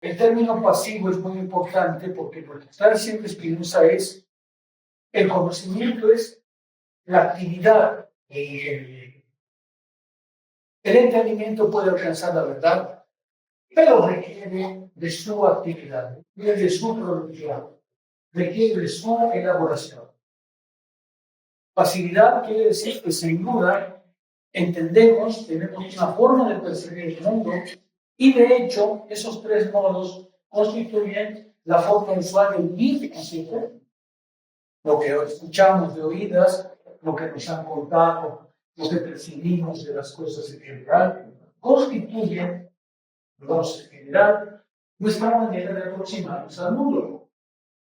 El término pasivo es muy importante porque lo que está diciendo Spinoza es el conocimiento es la actividad del entendimiento. El entendimiento puede alcanzar la verdad, pero requiere de su actividad, requiere de su producción, requiere de su elaboración. Pasividad quiere decir que sin duda entendemos, tenemos una forma de percibir el mundo y de hecho esos tres modos constituyen la forma usual de vivir así. Lo que escuchamos de oídas, lo que nos han contado, lo que percibimos de las cosas en general, constituyen, en general, nuestra manera de aproximarnos al mundo.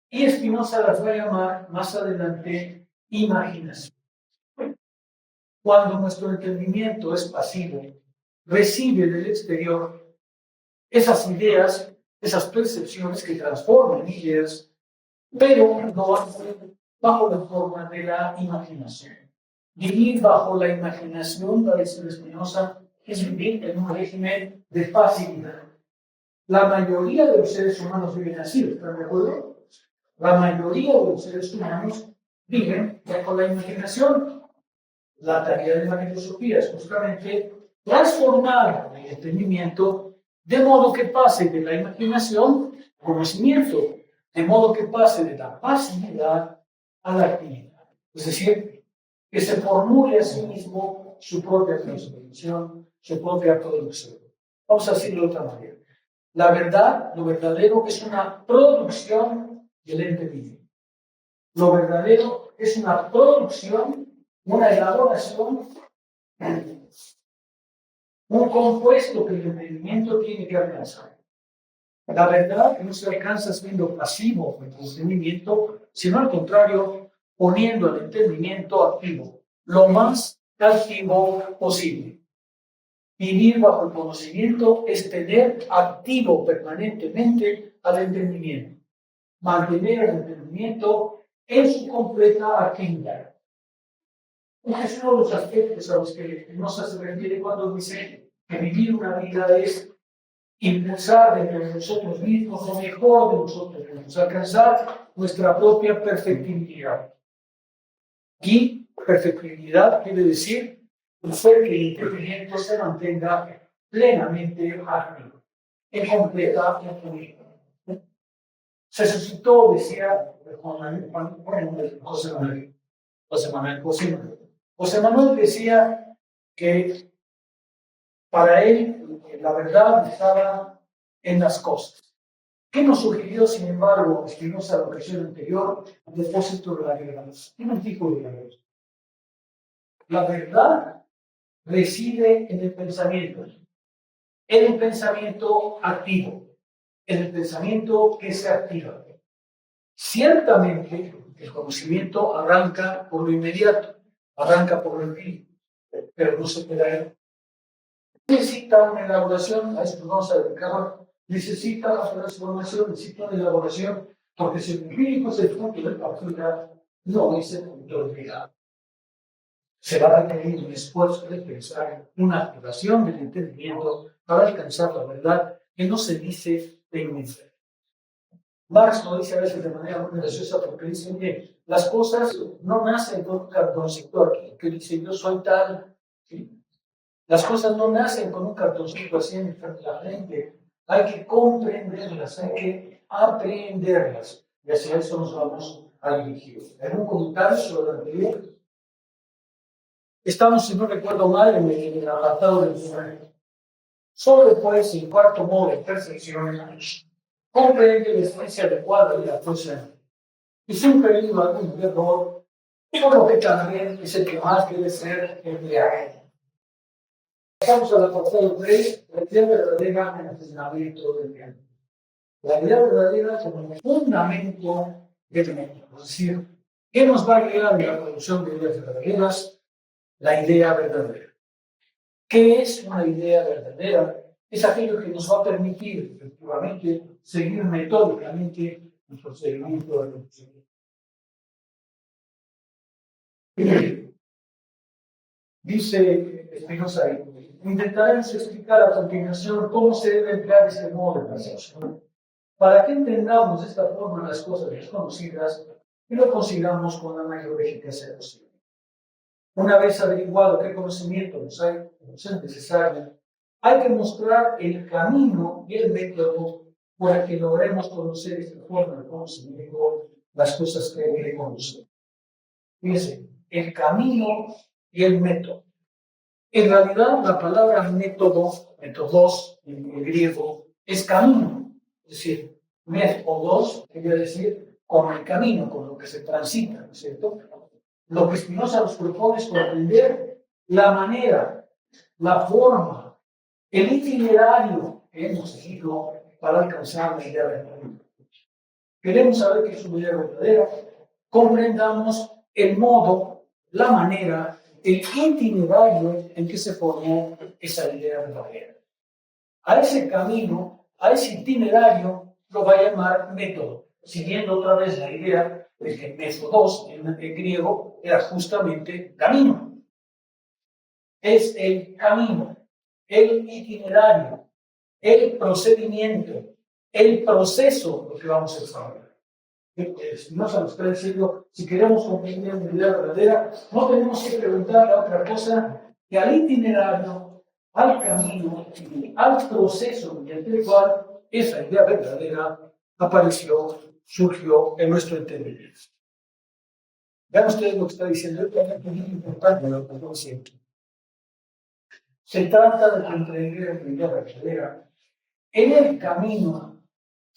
Y Spinoza las va a llamar más adelante imaginación. Cuando nuestro entendimiento es pasivo, recibe del exterior esas ideas, esas percepciones que transforman ideas, pero no bajo la forma de la imaginación. Vivir bajo la imaginación, para decir Spinoza, es vivir en un régimen de pasividad. La mayoría de los seres humanos viven así, ¿están de acuerdo? La mayoría de los seres humanos viven bajo la imaginación. La tarea de la filosofía es justamente transformar el entendimiento de modo que pase de la imaginación al conocimiento, de modo que pase de la pasividad a la actividad. Es decir, que se formule a sí mismo su propia transformación, su propia producción. Vamos a decirlo de otra manera. La verdad, lo verdadero, es una producción del entendimiento. Lo verdadero es una producción, una elaboración, un compuesto que el entendimiento tiene que alcanzar. La verdad no se alcanza siendo pasivo en el entendimiento, sino al contrario, poniendo el entendimiento activo, lo más activo posible. Vivir bajo el conocimiento es tener activo permanentemente al entendimiento, mantener el entendimiento en su completa actividad. Este es uno de los aspectos a los que nos se refiere cuando dice que vivir una vida es impulsar dentro de nosotros mismos lo mejor de nosotros mismos, alcanzar nuestra propia perfectibilidad. Y perfectibilidad quiere decir hacer que el entendimiento se mantenga plenamente activo, en completa actividad. Se suscitó, decía José Manuel decía que para él la verdad estaba en las cosas. ¿Qué nos sugirió, sin embargo, Spinoza en la ocasión anterior, el depósito de la verdad? ¿Qué nos dijo de la verdad? La verdad reside en el pensamiento activo, en el pensamiento que se activa. Ciertamente, el conocimiento arranca por lo inmediato, arranca por lo empírico, pero no se queda ahí. Necesita una elaboración, a esto vamos a dedicar, necesita una transformación, necesita una elaboración, porque si el empírico es el punto de partida, no es el punto de llegada. Se va a requerir un esfuerzo de pensar, una activación del entendimiento para alcanzar la verdad que no se dice de inmediato. Marx lo dice a veces de manera muy graciosa porque dice que las cosas no nacen con un cartoncito aquí, que dice yo soy tal. ¿Sí? Las cosas no nacen con un cartoncito así en la frente. Hay que comprenderlas, hay que aprenderlas. Y hacia eso nos vamos a dirigir. En un comentario sobre lo anterior, estamos, si no recuerdo mal, en el apartado del momento. Solo después, el cuarto modo de percepción, comprende la esencia adecuada de la cosa y sin peligro algún error, por lo que también es el que más debe ser empleado. Pasamos al apartado 3, la idea verdadera en el funcionamiento del bien. La idea verdadera como fundamento del mundo. Es decir, ¿qué nos va a guiar en la producción de ideas verdaderas? La idea verdadera. ¿Qué es una idea verdadera? Es aquello que nos va a permitir, efectivamente, seguir metódicamente el procedimiento de la producción. Dice Spinoza, intentaremos explicar a continuación cómo se debe emplear este modo de percepción, para que entendamos de esta forma las cosas desconocidas y lo consigamos con la mayor eficacia posible. Una vez averiguado qué conocimiento nos es necesario, hay que mostrar el camino y el método para que logremos conocer esta forma de conocimiento, las cosas que hay que conocer. Fíjense, el camino y el método. En realidad, la palabra método, métodos en griego, es camino. Es decir, métodos quiere decir con el camino, con lo que se transita, ¿no es cierto? Lo que Spinoza nos propone es comprender la manera, la forma, el itinerario que hemos seguido para alcanzar la idea verdadera. Queremos saber qué es una idea verdadera, comprendamos el modo, la manera, el itinerario en que se formó esa idea verdadera. A ese camino, a ese itinerario, lo va a llamar método, siguiendo otra vez la idea de que métodos en griego era justamente camino. Es el camino, el itinerario, el procedimiento, el proceso lo que vamos a desarrollar. Spinoza nos está diciendo, si queremos comprender una idea verdadera, no tenemos que preguntar a otra cosa que al itinerario, al camino, al proceso mediante el cual esa idea verdadera apareció, surgió en nuestro entendimiento. Vean ustedes lo que está diciendo, es muy importante lo que yo siento. Se trata de comprender la idea verdadera en el camino,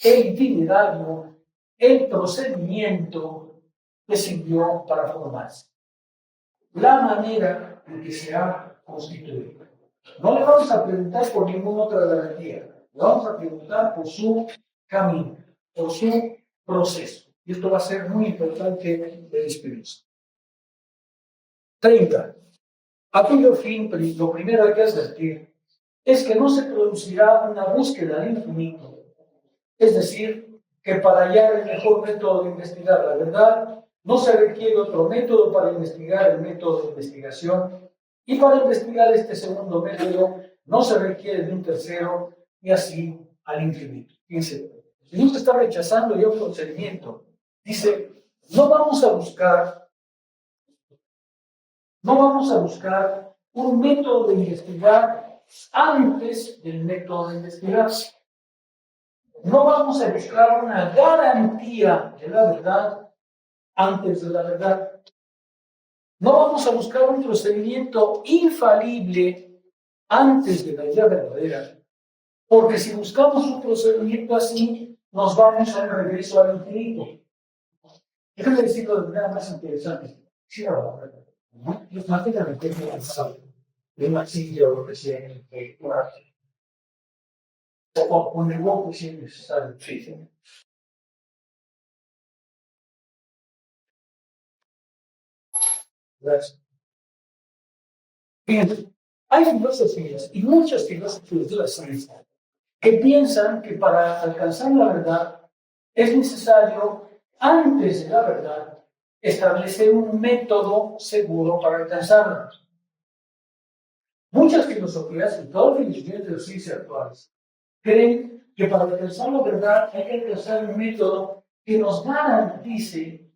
el itinerario, el procedimiento que sirvió para formarse, la manera en que se ha constituido. No le vamos a preguntar por ninguna otra garantía, le vamos a preguntar por su camino, por su proceso. Y esto va a ser muy importante del Espíritu. 30. A cuyo fin, lo primero que hay que advertir es que no se producirá una búsqueda del infinito, es decir, que para hallar el mejor método de investigar la verdad, no se requiere otro método para investigar el método de investigación, y para investigar este segundo método no se requiere de un tercero, y así al infinito. Fíjense, Dios está rechazando ya un procedimiento. Dice, no vamos a buscar un método de investigar antes del método de investigar. No vamos a buscar una garantía de la verdad antes de la verdad. No vamos a buscar un procedimiento infalible antes de la idea verdadera, porque si buscamos un procedimiento así, nos vamos a regreso al infinito. Déjame decirlo de manera más interesante. Sí, ahora, los materiales que de una silla o recién o con el hueco si es necesario. Sí. Gracias. Fíjense, hay filosofías y muchas filosofías de la ciencia que piensan que para alcanzar la verdad es necesario, antes de la verdad, establecer un método seguro para alcanzarla. Muchas filosofías, y todas las filosofías de la ciencia actuales, creen que para alcanzar la verdad hay que alcanzar un método que nos garantice,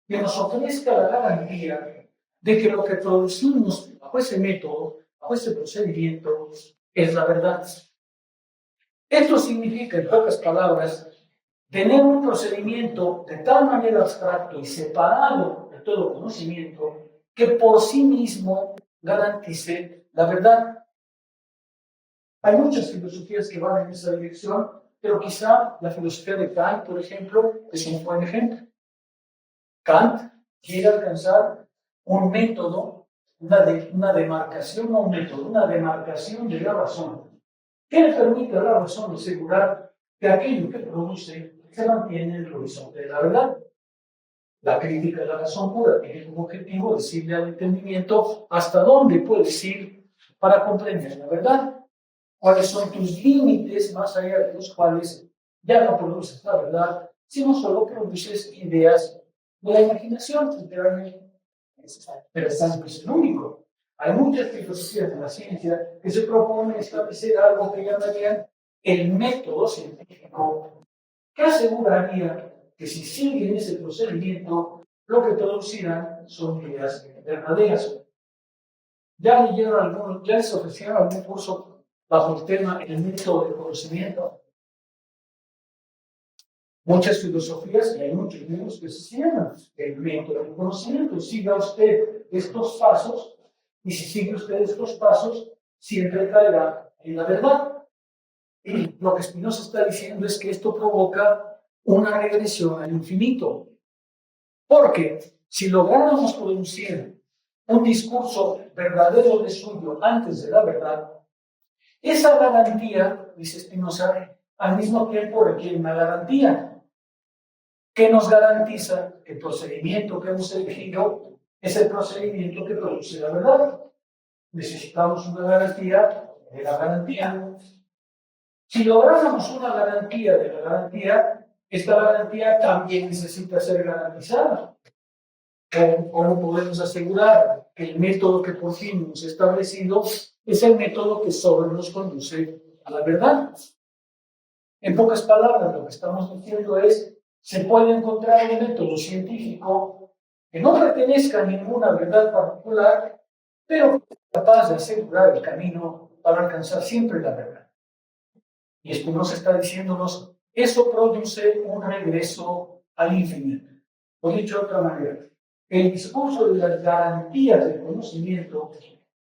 que nos ofrezca la garantía de que lo que producimos bajo ese método, bajo ese procedimiento, es la verdad. Esto significa, en pocas palabras, tener un procedimiento de tal manera abstracto y separado de todo conocimiento que por sí mismo garantice la verdad. Hay muchas filosofías que van en esa dirección, pero quizá la filosofía de Kant, por ejemplo, es un buen ejemplo. Kant quiere alcanzar un método, una demarcación, no un método, una demarcación de la razón, que le permite a la razón asegurar que aquello que produce se mantiene en el horizonte de la verdad. La crítica de la razón pura tiene como objetivo decirle al entendimiento hasta dónde puedes ir para comprender la verdad, cuáles son tus límites más allá de los cuales ya no produces la verdad, sino solo produces ideas de la imaginación, literalmente. Pero es el único. Hay muchas filosofías de la ciencia que se proponen establecer algo que llamarían el método científico, que aseguraría que si siguen ese procedimiento, lo que producirán son ideas verdaderas. Ya les ofrecieron algún curso bajo el tema el método de conocimiento. Muchas filosofías, y hay muchos libros que se llaman el método del conocimiento. Siga usted estos pasos, y si sigue usted estos pasos, siempre caerá en la verdad. Y lo que Spinoza está diciendo es que esto provoca una regresión al infinito. Porque si lográramos producir un discurso verdadero de suyo antes de la verdad, esa garantía, dice Spinoza, al mismo tiempo requiere una garantía que nos garantiza que el procedimiento que hemos elegido es el procedimiento que produce la verdad. Necesitamos una garantía de la garantía. Si lográramos una garantía de la garantía, esta garantía también necesita ser garantizada. ¿Cómo podemos asegurar que el método que por fin hemos establecido es el método que solo nos conduce a la verdad? En pocas palabras, lo que estamos diciendo es se puede encontrar un método científico que no pertenezca a ninguna verdad particular, pero que es capaz de asegurar el camino para alcanzar siempre la verdad. Y Spinoza está diciéndonos, eso produce un regreso al infinito. O dicho de otra manera, el discurso de las garantías del conocimiento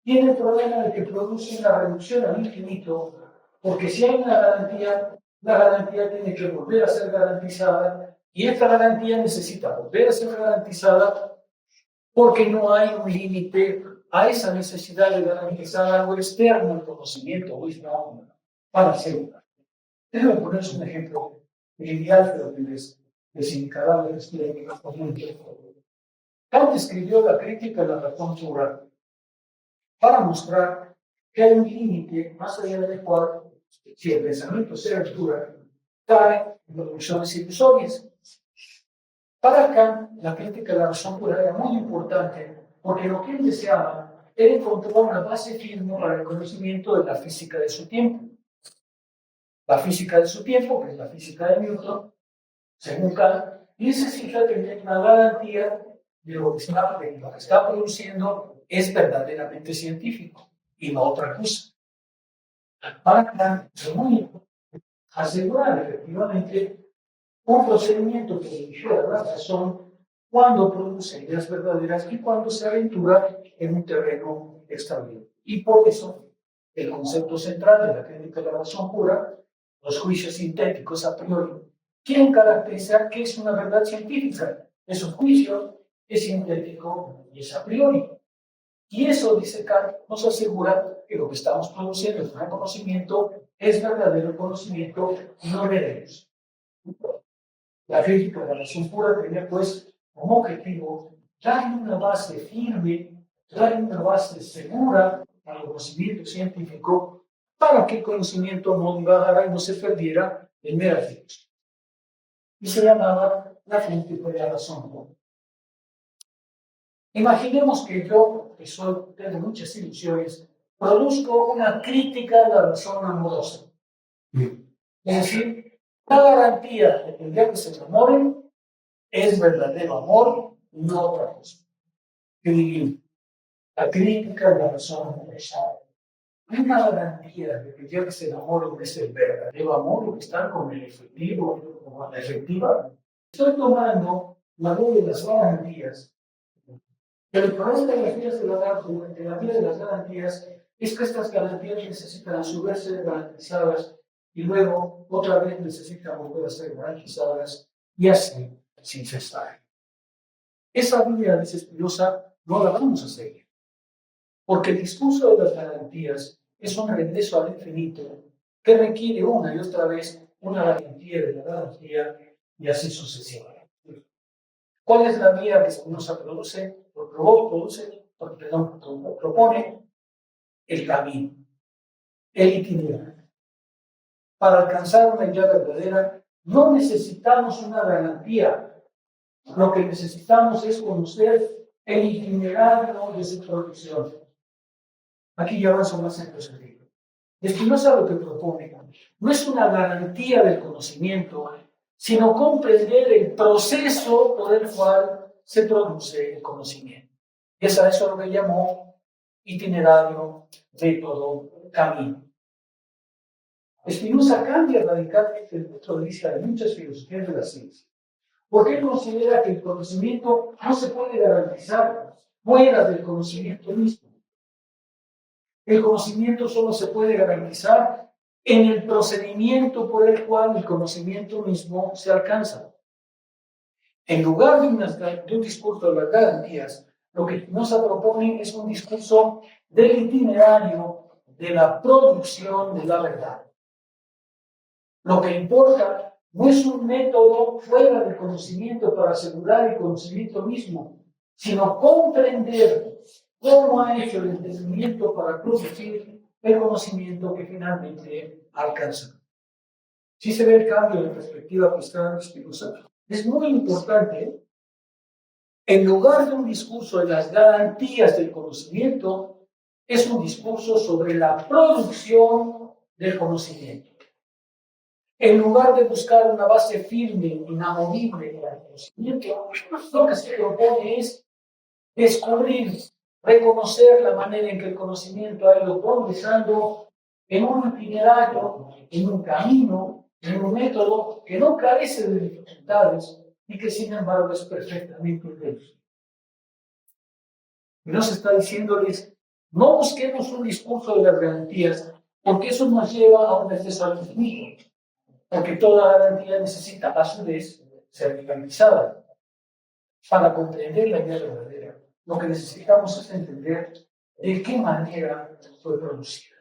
tiene el problema de que produce una reducción al infinito, porque si hay una garantía, la garantía tiene que volver a ser garantizada, y esta garantía necesita volver a ser garantizada porque no hay un límite a esa necesidad de garantizar algo externo al conocimiento o para asegurar. Déjenme ponerles un ejemplo trivial, pero que les indicará la experiencia. Kant escribió la crítica de la razón pura para mostrar que hay un límite más allá del cual, si el pensamiento se aventura, cae en producciones ilusorias. Para Kant, la crítica de la razón pura era muy importante porque lo que él deseaba era encontrar una base firme para el conocimiento de la física de su tiempo. La física de su tiempo, que es la física de Newton, según Kant, necesita tener una garantía de lo que está produciendo es verdaderamente científico y no otra cosa. Para Kant es muy importante asegurar efectivamente un procedimiento que dirige a la razón cuando produce ideas verdaderas y cuando se aventura en un terreno extraordinario. Y por eso, el concepto central de la crítica de la razón pura, los juicios sintéticos a priori, quieren caracterizar qué es una verdad científica. Es un juicio, es sintético y es a priori. Y eso, dice Kant, nos asegura que lo que estamos produciendo es un conocimiento, es verdadero conocimiento, y no veremos. La crítica de la razón pura tenía, pues, como objetivo dar una base firme, dar una base segura al conocimiento científico para que el conocimiento no divagara y no se perdiera en meras filosofías. Y se llamaba la crítica de la razón pura. Imaginemos que yo, que tengo muchas ilusiones, produzco una crítica de la razón amorosa. Es decir, la garantía de que el día que se enamoren es verdadero amor y no otra cosa. ¿Qué diría? La crítica de la razón amorosa. Una garantía de que el día que se enamoren es el verdadero amor o que están con el efectivo o con la efectiva. Estoy tomando la ley de las garantías. Pero el problema de la vida de las garantías es que estas garantías necesitan a su vez ser garantizadas y luego otra vez necesitan volver a ser garantizadas y así sin cesar. Esa vía, dice Spinoza, no la vamos a seguir, porque el discurso de las garantías es un regreso al infinito que requiere una y otra vez una garantía de la garantía y así sucesivamente. ¿Cuál es la vía que Spinoza propone? El camino, el itinerario. Para alcanzar una idea verdadera, no necesitamos una garantía. Lo que necesitamos es conocer el itinerario de su producción. Aquí ya avanzo más en el libro. Spinoza lo que propone no es una garantía del conocimiento, sino comprender el proceso por el cual se produce el conocimiento. Y es a eso lo que llamó itinerario, método, camino. Spinoza cambia radicalmente el punto de vista de muchas filosofías de la ciencia, porque él considera que el conocimiento no se puede garantizar fuera del conocimiento mismo. El conocimiento solo se puede garantizar en el procedimiento por el cual el conocimiento mismo se alcanza. En lugar de un discurso de las garantías, lo que Spinoza propone es un discurso del itinerario de la producción de la verdad. Lo que importa no es un método fuera del conocimiento para asegurar el conocimiento mismo, sino comprender cómo ha hecho el entendimiento para producir el conocimiento que finalmente alcanza. Si se ve el cambio de perspectiva que está en Spinoza. Es muy importante, en lugar de un discurso de las garantías del conocimiento, es un discurso sobre la producción del conocimiento. En lugar de buscar una base firme, inamovible para el conocimiento, lo que se propone es descubrir, reconocer la manera en que el conocimiento ha ido progresando en un itinerario, en un camino, en un método que no carece de dificultades y que sin embargo es perfectamente intenso. Y nos está diciéndoles, no busquemos un discurso de las garantías, porque eso nos lleva a un exceso al infinito. Porque toda garantía necesita, a su vez, ser organizada. Para comprender la idea verdadera, lo que necesitamos es entender de qué manera fue producida.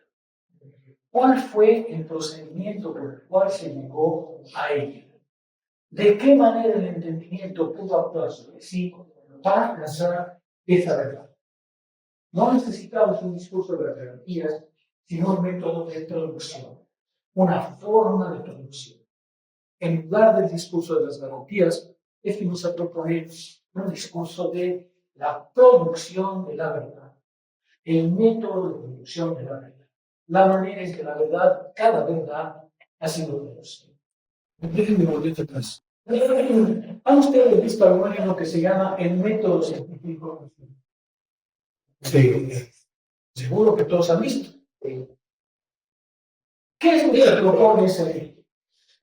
¿Cuál fue el procedimiento por el cual se llegó a ella? ¿De qué manera el entendimiento pudo actuar sobre sí para alcanzar esa verdad? No necesitamos un discurso de las garantías, sino un método de producción, una forma de producción. En lugar del discurso de las garantías, Spinoza propone un discurso de la producción de la verdad, el método de producción de la verdad, la manera en que la verdad, cada verdad, ha sido producida. Déjenme volver atrás. ¿Han ustedes visto algún libro que se llama El método científico? Sí, seguro que todos han visto. ¿Qué es lo que propone ese libro?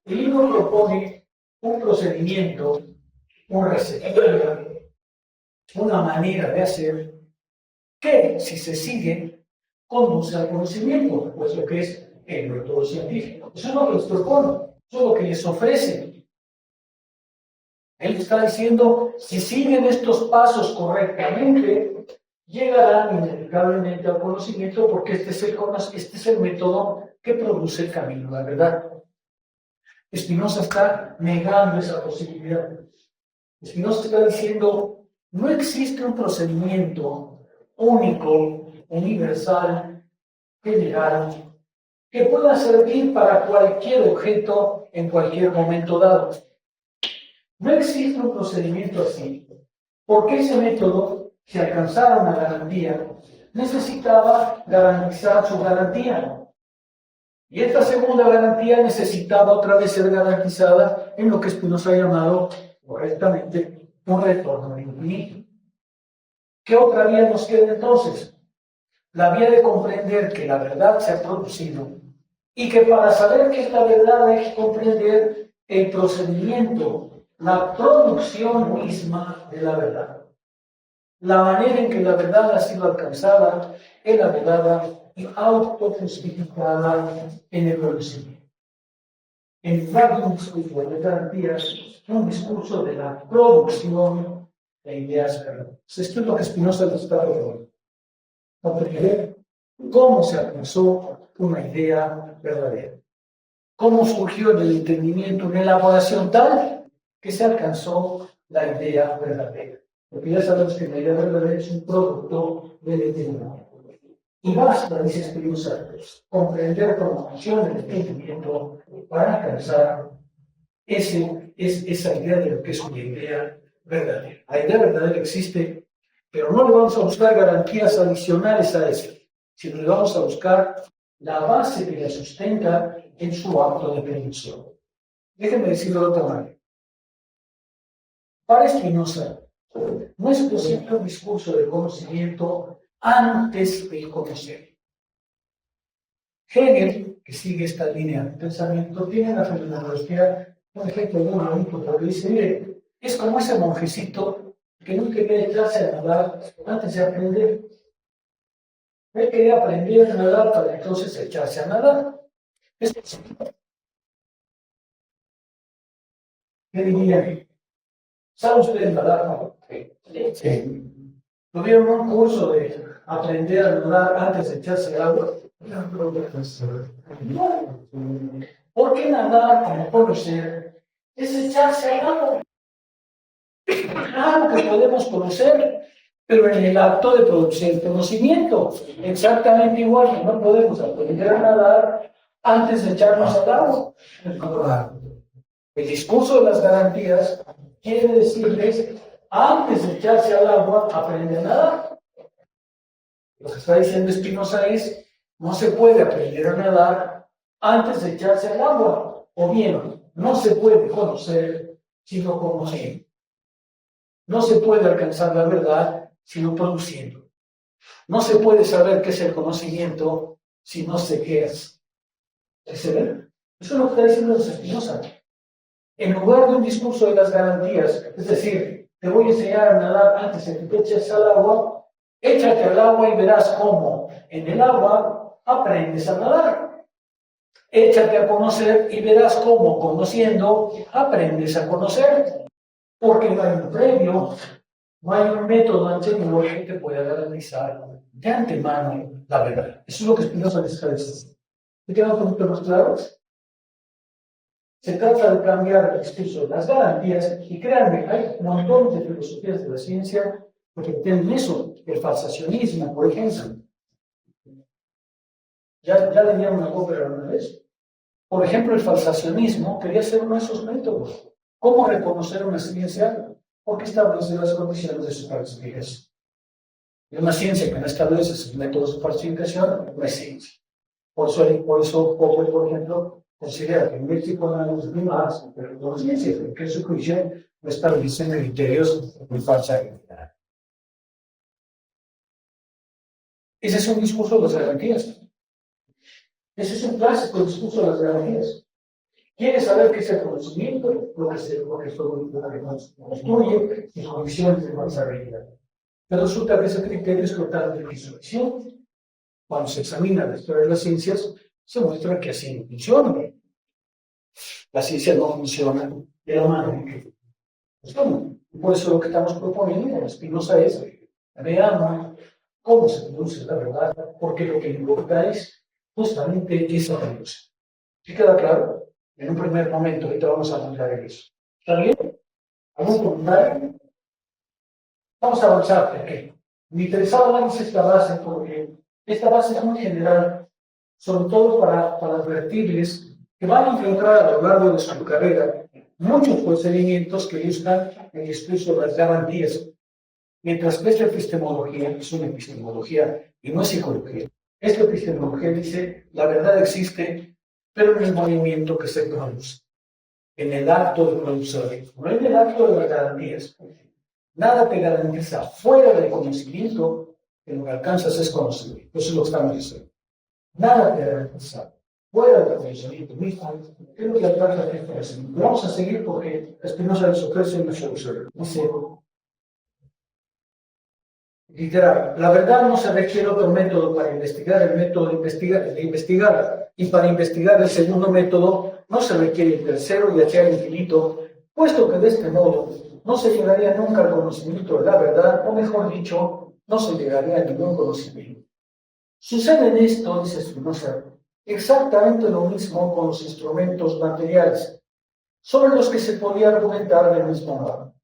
El libro propone un procedimiento, un recetario, una manera de hacer que, si se sigue, conduce al conocimiento, pues lo que es el método científico. Eso es lo que les propone, eso es lo que les ofrece. Él está diciendo, si siguen estos pasos correctamente, llegarán inevitablemente al conocimiento, porque este es el método que produce el camino a la verdad. Spinoza está negando esa posibilidad. Spinoza está diciendo, no existe un procedimiento único, universal, general, que pueda servir para cualquier objeto en cualquier momento dado. No existe un procedimiento así, porque ese método, si alcanzara una garantía, necesitaba garantizar su garantía. Y esta segunda garantía necesitaba otra vez ser garantizada en lo que Spinoza ha llamado correctamente un retorno al infinito. ¿Qué otra vía nos queda entonces? La vía de comprender que la verdad se ha producido y que para saber qué es la verdad hay que comprender el procedimiento, la producción misma de la verdad. La manera en que la verdad ha sido alcanzada, elaborada y autojustificada en el conocimiento. En lugar de un discurso de garantías, un discurso de la producción de ideas verdaderas. Esto es lo que Spinoza les está proponiendo. Comprender cómo se alcanzó una idea verdadera. Cómo surgió en el entendimiento una elaboración tal que se alcanzó la idea verdadera. Porque ya sabemos que la idea verdadera es un producto del entendimiento. Y basta, dice Spinoza, comprender cómo funciona el entendimiento para alcanzar esa idea de lo que es una idea verdadera. La idea verdadera existe, pero no le vamos a buscar garantías adicionales a eso, sino le vamos a buscar la base que la sustenta en su acto de producción. Déjenme decirlo de otra manera. Para Spinoza, no es posible un discurso de conocimiento antes del conocer. Hegel, que sigue esta línea de pensamiento, tiene en la fenomenología un ejemplo muy bonito, porque dice, mire, es como ese monjecito que nunca quería echarse a nadar antes de aprender. Él quería aprender a nadar para entonces echarse a nadar. ¿Qué diría? ¿Sabe usted nadar? Sí. ¿Tuvieron un curso de aprender a nadar antes de echarse al agua? No. ¿Por qué nadar como conocer es echarse al agua? Claro que podemos conocer, pero en el acto de producir conocimiento, exactamente igual que no podemos aprender a nadar antes de echarnos al agua. El discurso de las garantías quiere decirles, antes de echarse al agua, aprende a nadar. Lo que está diciendo Spinoza es, no se puede aprender a nadar antes de echarse al agua, o bien, no se puede conocer sino conociendo. No se puede alcanzar la verdad sino produciendo. No se puede saber qué es el conocimiento si no sé qué es. Eso es lo que está diciendo Spinoza. En lugar de un discurso de las garantías, es decir, te voy a enseñar a nadar antes de que te eches al agua, échate al agua y verás cómo en el agua aprendes a nadar. Échate a conocer y verás cómo conociendo aprendes a conocer. Porque no hay un previo, no hay un método anterior que te pueda garantizar de antemano la verdad. Eso es lo que Spinoza les está diciendo. ¿Me quedan un poquito más claros? Se trata de cambiar el discurso de las garantías y créanme, hay un montón de filosofías de la ciencia que tienen eso, el falsacionismo, por ejemplo. ¿Ya le dieron una copia alguna vez? Por ejemplo, el falsacionismo quería ser uno de esos métodos. ¿Cómo reconocer una ciencia? Porque establece las condiciones de su falsificación. Y una ciencia que no establece sus métodos de falsificación no es ciencia. Por eso Popper, por ejemplo, considera que en México no hay más, pero no es ciencia, porque en su juicio no establecen criterios de falsa identidad. Ese es un discurso de las garantías. Ese es un clásico discurso de las garantías. Quiere saber qué es el conocimiento, lo que construye y condiciones de falsa realidad. Pero resulta que ese criterio es totalmente disolución. Cuando se examina la historia de las ciencias, se muestra que así no funciona. La ciencia no funciona de la mano que por eso lo que estamos proponiendo en Spinoza es veamos cómo se produce la verdad, porque lo que importa es justamente esa producción. ¿Sí queda claro? En un primer momento, ahorita vamos a avanzar en eso. ¿Está bien? ¿Algún comentario? Vamos a avanzar, porque me interesaba darles esta base, porque esta base es muy general, sobre todo para advertirles que van a encontrar a lo largo de su carrera muchos procedimientos que buscan el discurso de las garantías, mientras que esta epistemología es una epistemología y no es psicología. Esta epistemología dice, la verdad existe, pero en el movimiento que se produce, en el acto de producir, no en el acto de las garantías. Nada te garantiza fuera del conocimiento que lo que alcanzas es conocimiento. Eso es lo que estamos diciendo. Nada te garantiza fuera del conocimiento mismo que lo que alcanzas es conocimiento. Vamos a seguir porque Spinoza les ofrece una solución. Dice, literal, la verdad no se requiere otro método para investigar, el método de investigar. Y para investigar el segundo método no se requiere el tercero y hacia el infinito, puesto que de este modo no se llegaría nunca al conocimiento de la verdad, o mejor dicho, no se llegaría a ningún conocimiento. Sucede en esto, dice Spinoza, exactamente lo mismo con los instrumentos materiales, sobre los que se podía argumentar del mismo modo.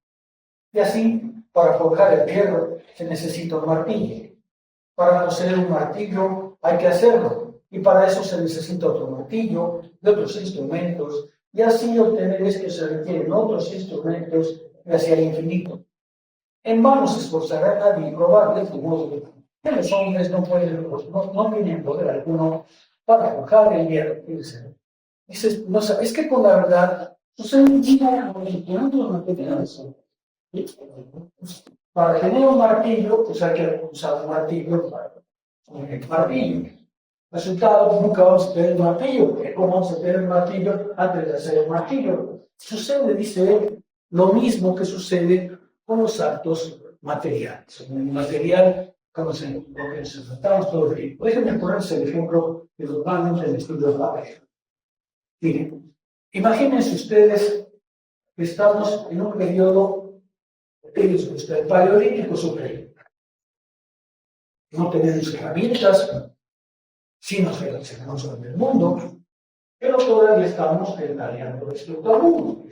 Y así, para forjar el hierro se necesita un martillo. Para poseer un martillo hay que hacerlo, y para eso se necesita otro martillo y otros instrumentos, y así obtener es que se requieren otros instrumentos hacia el infinito. En vano se esforzará nadie en probarle tu modo Los hombres no pueden, no tienen poder alguno para forjar el hierro. Dices, no, es que con la verdad, ¿cuántos materiales son? Para tener un martillo, pues hay que usar un martillo para un martillo. Resultado, nunca vamos a tener un martillo, porque ¿cómo vamos a tener un martillo antes de hacer el martillo? Sucede, dice él, lo mismo que sucede con los actos materiales. Un material, como se lo que nos enfrentamos todo el tiempo. Déjenme ponerse el ejemplo que normalmente el estudio de la pareja. Miren, imagínense ustedes que estamos en un periodo, ellos gusta el paleolítico superior. No tenemos herramientas, sí nos relacionamos con el mundo, pero todavía estamos peleando respecto al mundo.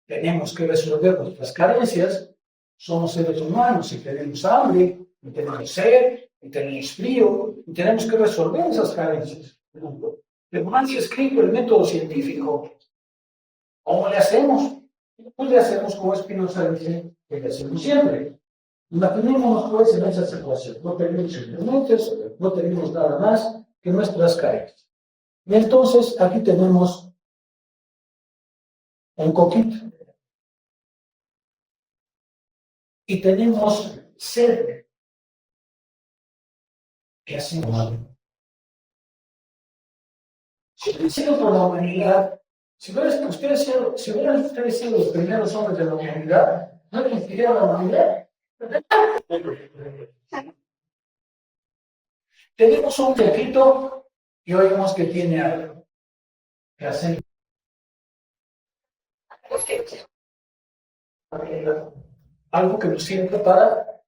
Tenemos que resolver nuestras carencias, somos seres humanos y tenemos hambre, y tenemos sed, y tenemos frío, y tenemos que resolver esas carencias. Pero no han escrito el método científico. ¿Cómo le hacemos? Pues le hacemos como Spinoza dice que le hacemos siempre. Imaginémonos pues en esa situación. No tenemos instrumentos, no tenemos nada más que nuestras carencias. Y entonces aquí tenemos un coquito. Y tenemos sed. ¿Qué hacemos? Si hubieran sido por la humanidad, si hubieran ustedes sido los primeros hombres de la humanidad, ¿no existiría la humanidad? Tenemos un coquito y oímos que tiene algo. ¿Qué hacemos? Algo que nos sirve para...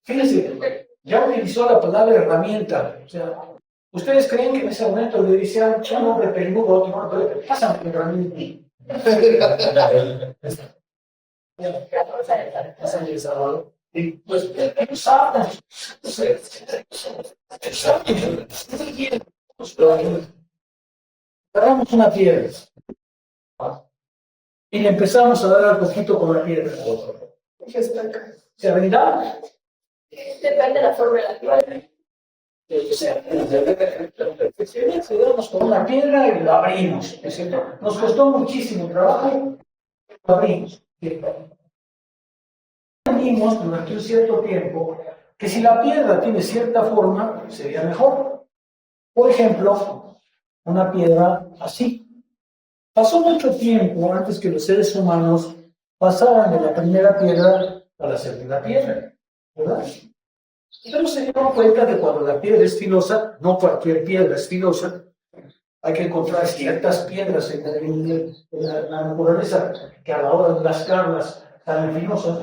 Fíjense, ya utilizó la palabra herramienta. O sea, ¿ustedes creen que en ese momento le decían un hombre peludo a otro hombre? Pásame la herramienta. Y pues, ¿qué usamos? Agarramos una piedra y le empezamos a dar al poquito con la piedra. ¿Se abrirá? Depende de la forma de la piedra. Le damos con una piedra y lo abrimos. Nos costó muchísimo trabajo, lo abrimos. Vimos durante un cierto tiempo que si la piedra tiene cierta forma, sería mejor. Por ejemplo, una piedra así. Pasó mucho tiempo antes que los seres humanos pasaran de la primera piedra a la segunda piedra, ¿verdad? Pero se dieron cuenta que cuando la piedra es filosa, no cualquier piedra es filosa, hay que encontrar ciertas piedras en la naturaleza que a la hora de lascarlas salen filosas.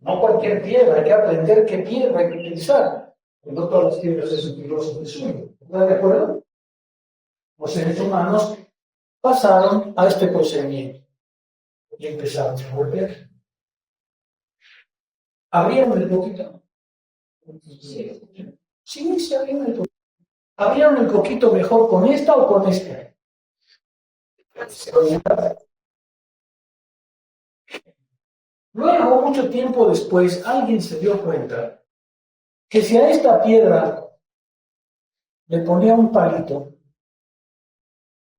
No cualquier piedra, hay que aprender qué piedra hay que utilizar. No todas las piedras son filosas de suyo. ¿Están de acuerdo? Los seres humanos pasaron a este procedimiento y empezaron a volver. ¿Abrieron el coquito? Sí, se abrieron el coquito. ¿Abrieron el coquito mejor con esta o con esta? Luego, mucho tiempo después, alguien se dio cuenta que si a esta piedra le ponía un palito,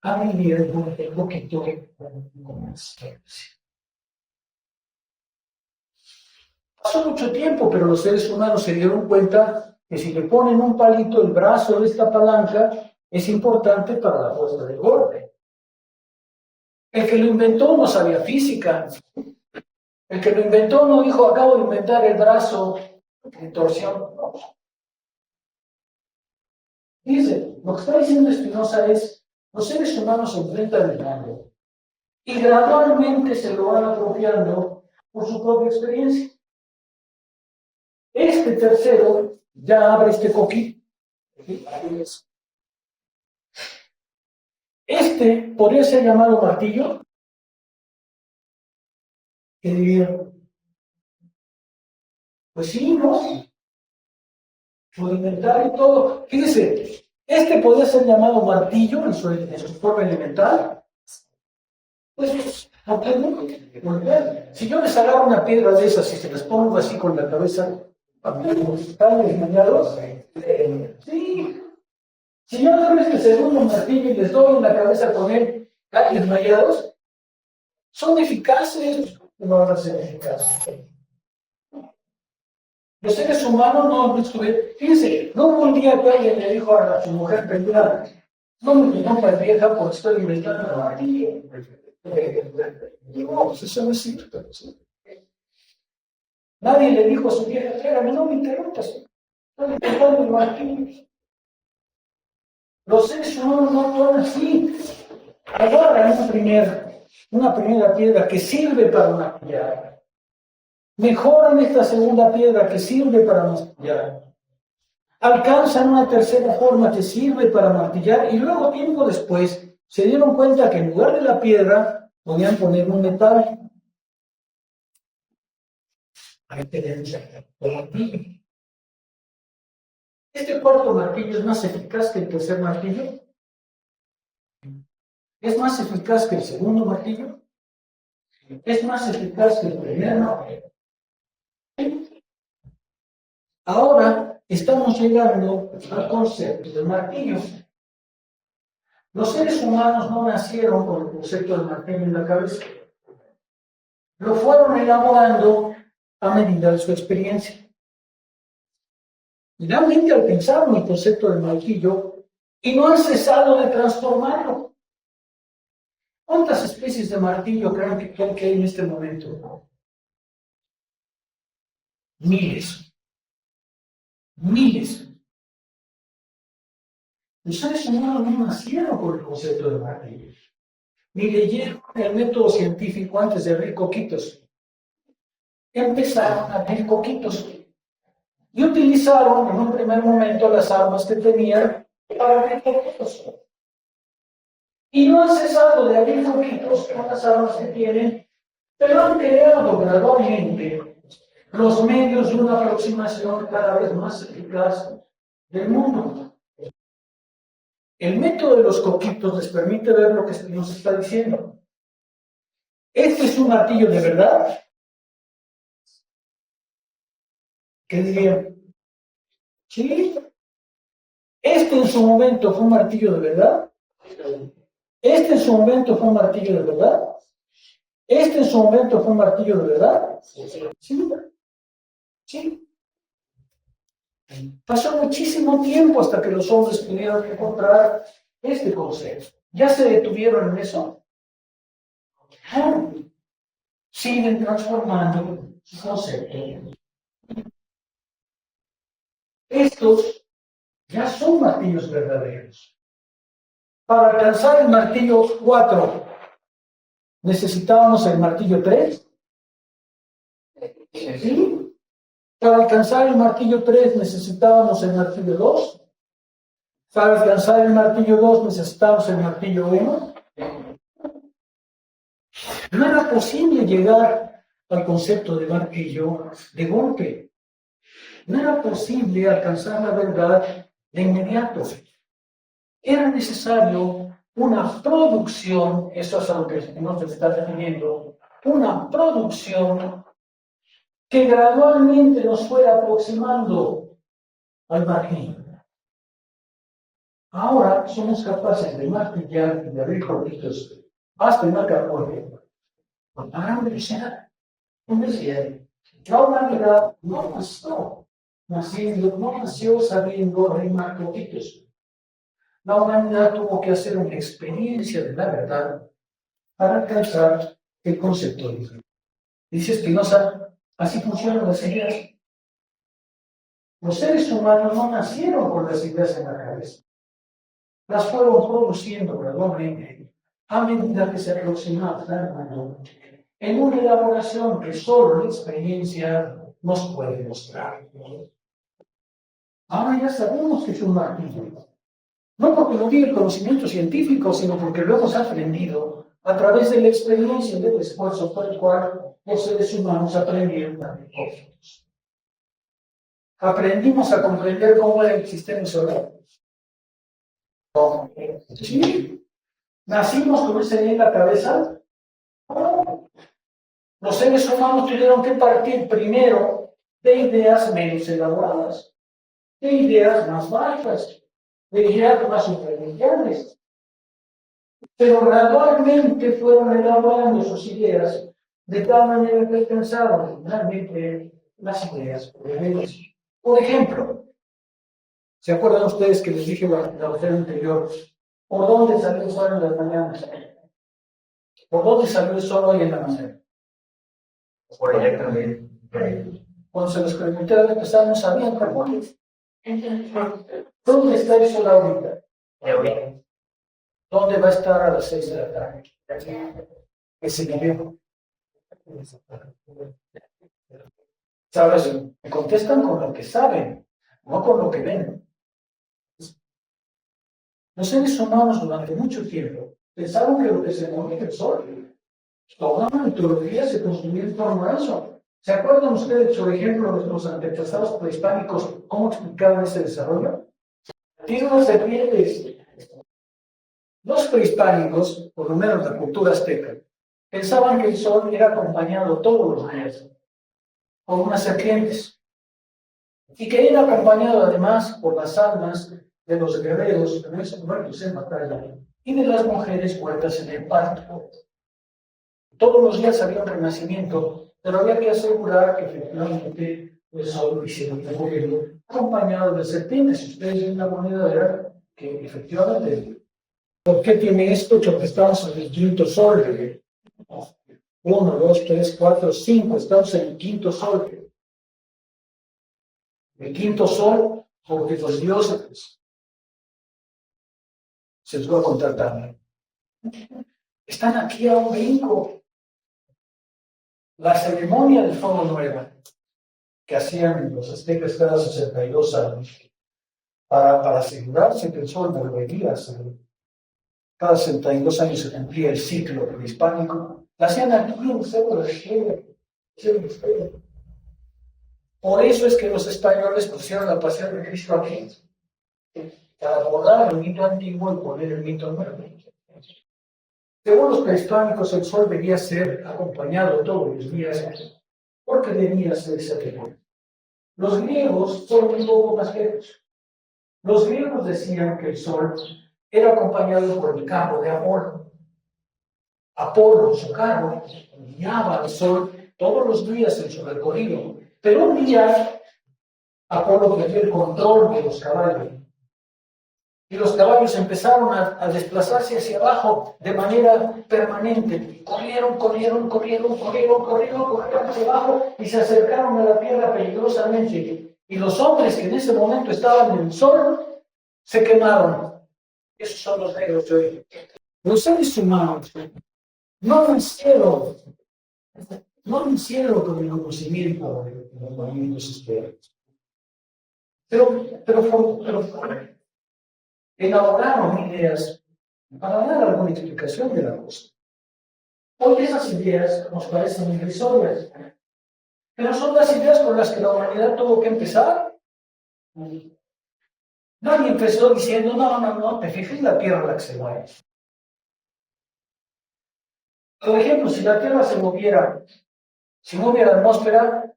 abría el coquito con más fuerza. Pasó mucho tiempo, pero los seres humanos se dieron cuenta que si le ponen un palito, el brazo de esta palanca es importante para la fuerza del golpe. El que lo inventó no sabía física. El que lo inventó no dijo, acabo de inventar el brazo de torsión. No. Dice, lo que está diciendo Spinoza es, los seres humanos se enfrentan al mundo y gradualmente se lo van apropiando por su propia experiencia. Este tercero ya abre este coquito. Este podría ser llamado martillo. ¿Qué diría? Pues sí, ¿no? Rudimentario y todo. Fíjese, este podría ser llamado martillo en su forma elemental. Pues, ¿por qué no? Si yo les agarro una piedra de esas y se las pongo así con la cabeza, ¿Están desmayados? Sí. Si yo doy el segundo martillo y les doy en la cabeza con él, ¿están desmayados? Son eficaces. No van a ser eficaces. Los seres humanos no estuvieron. Fíjense, no hubo un día que alguien le dijo a su mujer perdida, no me pongas vieja porque estoy inventando la martillo. No, pues eso no es cierto. Nadie le dijo a su vieja, espérame, no me interrumpas. Estoy inventando el martillo. Los seres humanos no son así. Agarran una primera piedra que sirve para martillar. Mejoran esta segunda piedra que sirve para martillar. Alcanzan una tercera forma que sirve para martillar y luego, tiempo después, se dieron cuenta que en lugar de la piedra podían poner un metal. Ahí tenemos el martillo. Este cuarto martillo es más eficaz que el tercer martillo. Es más eficaz que el segundo martillo. Es más eficaz que el primer martillo. Ahora estamos llegando al concepto del martillo. Los seres humanos no nacieron con el concepto del martillo en la cabeza. Lo fueron elaborando a medida de su experiencia. Finalmente alcanzaron el concepto del martillo y no han cesado de transformarlo. ¿Cuántas especies de martillo creen que hay en este momento? Miles. Miles. Los seres humanos no nacieron con el concepto de martillo, ni leyeron el método científico antes de abrir coquitos. Empezaron a abrir coquitos y utilizaron en un primer momento las armas que tenían para abrir coquitos. Y no han cesado de abrir coquitos con las armas que tienen, pero han creado gradualmente los medios de una aproximación cada vez más eficaz del mundo. El método de los coquitos les permite ver lo que nos está diciendo. ¿Este es un martillo de verdad? ¿Qué dirían? Sí. ¿Este en su momento fue un martillo de verdad? ¿Este en su momento fue un martillo de verdad? ¿Este en su momento fue un martillo de verdad? Sí. Sí. Pasó muchísimo tiempo hasta que los hombres pudieron encontrar este concepto. ¿Ya se detuvieron en eso? No. Siguen transformando su concepto. Estos ya son martillos verdaderos. Para alcanzar el martillo 4, ¿necesitábamos el martillo 3? ¿Sí? Para alcanzar el martillo 3 necesitábamos el martillo 2. Para alcanzar el martillo 2 necesitábamos el martillo 1. No era posible llegar al concepto de martillo de golpe. No era posible alcanzar la verdad de inmediato. Era necesario una producción, eso es a lo que nos está refiriendo, una producción que gradualmente nos fuera aproximando al martillo. Ahora somos capaces de martillar y de abrir coquitos hasta el marcaporte a gran velocidad. Es decir, la humanidad no nació sabiendo arrimar coquitos. La humanidad tuvo que hacer una experiencia de la verdad para alcanzar el concepto de Dios. Dice Spinoza, así funcionan las ideas. Los seres humanos no nacieron con las ideas en la cabeza. Las fueron produciendo gradualmente a medida que se aproximaban al mundo en una elaboración que solo la experiencia nos puede mostrar. Ahora ya sabemos que es un martillo. No porque lo diga el conocimiento científico, sino porque lo hemos aprendido a través de la experiencia y del esfuerzo por el cual los seres humanos aprendieron a abrir coquitos. Aprendimos a comprender cómo era el sistema solar. Sí. ¿Nacimos con esa idea en la cabeza? No. Los seres humanos tuvieron que partir primero de ideas menos elaboradas, de ideas más bajas, de ideas más superficiales. Pero gradualmente fueron elaborando sus ideas de tal manera que alcanzaron finalmente las ideas progresivas. Por ejemplo, ¿se acuerdan ustedes que les dije la vez anterior? ¿Por dónde salió el sol en las mañanas? ¿Por dónde salió el sol hoy en la mañana? Por electrónico. Cuando se los pregunté a ver, no sabían por dónde. ¿Dónde está el sol ahorita? ¿Dónde va a estar a las 6 de la tarde? Ese video. ¿Sabes? Me contestan con lo que saben, no con lo que ven. Los seres humanos durante mucho tiempo pensaron que lo que se movía el sol, toda la mitología se construía en torno a eso. ¿Se acuerdan ustedes, por ejemplo, de los antepasados prehispánicos, cómo explicaban ese desarrollo? Tiene unas serpientes. Los prehispánicos, por lo menos la cultura azteca, pensaban que el sol era acompañado todos los días por unas serpientes y que era acompañado además por las almas de los guerreros que no son muertos en batalla y de las mujeres muertas en el parto. Todos los días había un renacimiento, pero había que asegurar que efectivamente el sol hiciera un recorrido acompañado de serpientes. Si ustedes ven una moneda, verán que efectivamente. ¿Por qué tiene esto? Porque estamos en el quinto sol. 1, 2, 3, 4, 5. Estamos en el quinto sol. El quinto sol, porque los dioses, se los voy a contar también, están aquí a un brinco. La ceremonia del fuego nueva que hacían los aztecas cada 62 años para asegurarse que el sol volvería a salir. Cada 62 años se cumplía el ciclo prehispánico. La hacían aquí en Cerro de Estrella. Por eso es que los españoles pusieron la pasión de Cristo aquí, para borrar el mito antiguo y poner el mito nuevo. Según los prehispánicos, el sol debía ser acompañado todos los días, porque debía ser sagrado. Los griegos son un poco más lejos. Los griegos decían que el sol era acompañado por el carro de Apolo. Apolo, su carro, guiaba al sol todos los días en su recorrido. Pero un día, Apolo perdió el control de los caballos. Y los caballos empezaron a desplazarse hacia abajo de manera permanente. Corrieron hacia abajo y se acercaron a la tierra peligrosamente. Y los hombres que en ese momento estaban en el sol se quemaron. Esos son los negros de hoy. Los seres humanos no nacieron con el conocimiento de los movimientos espirituales. Pero elaboraron ideas para dar alguna explicación de la cosa. Hoy esas ideas nos parecen irrisorias, pero son las ideas con las que la humanidad tuvo que empezar. Nadie empezó diciendo, no, te fijas en la Tierra la que se mueve. Por ejemplo, si la Tierra se moviera, si no hubiera atmósfera,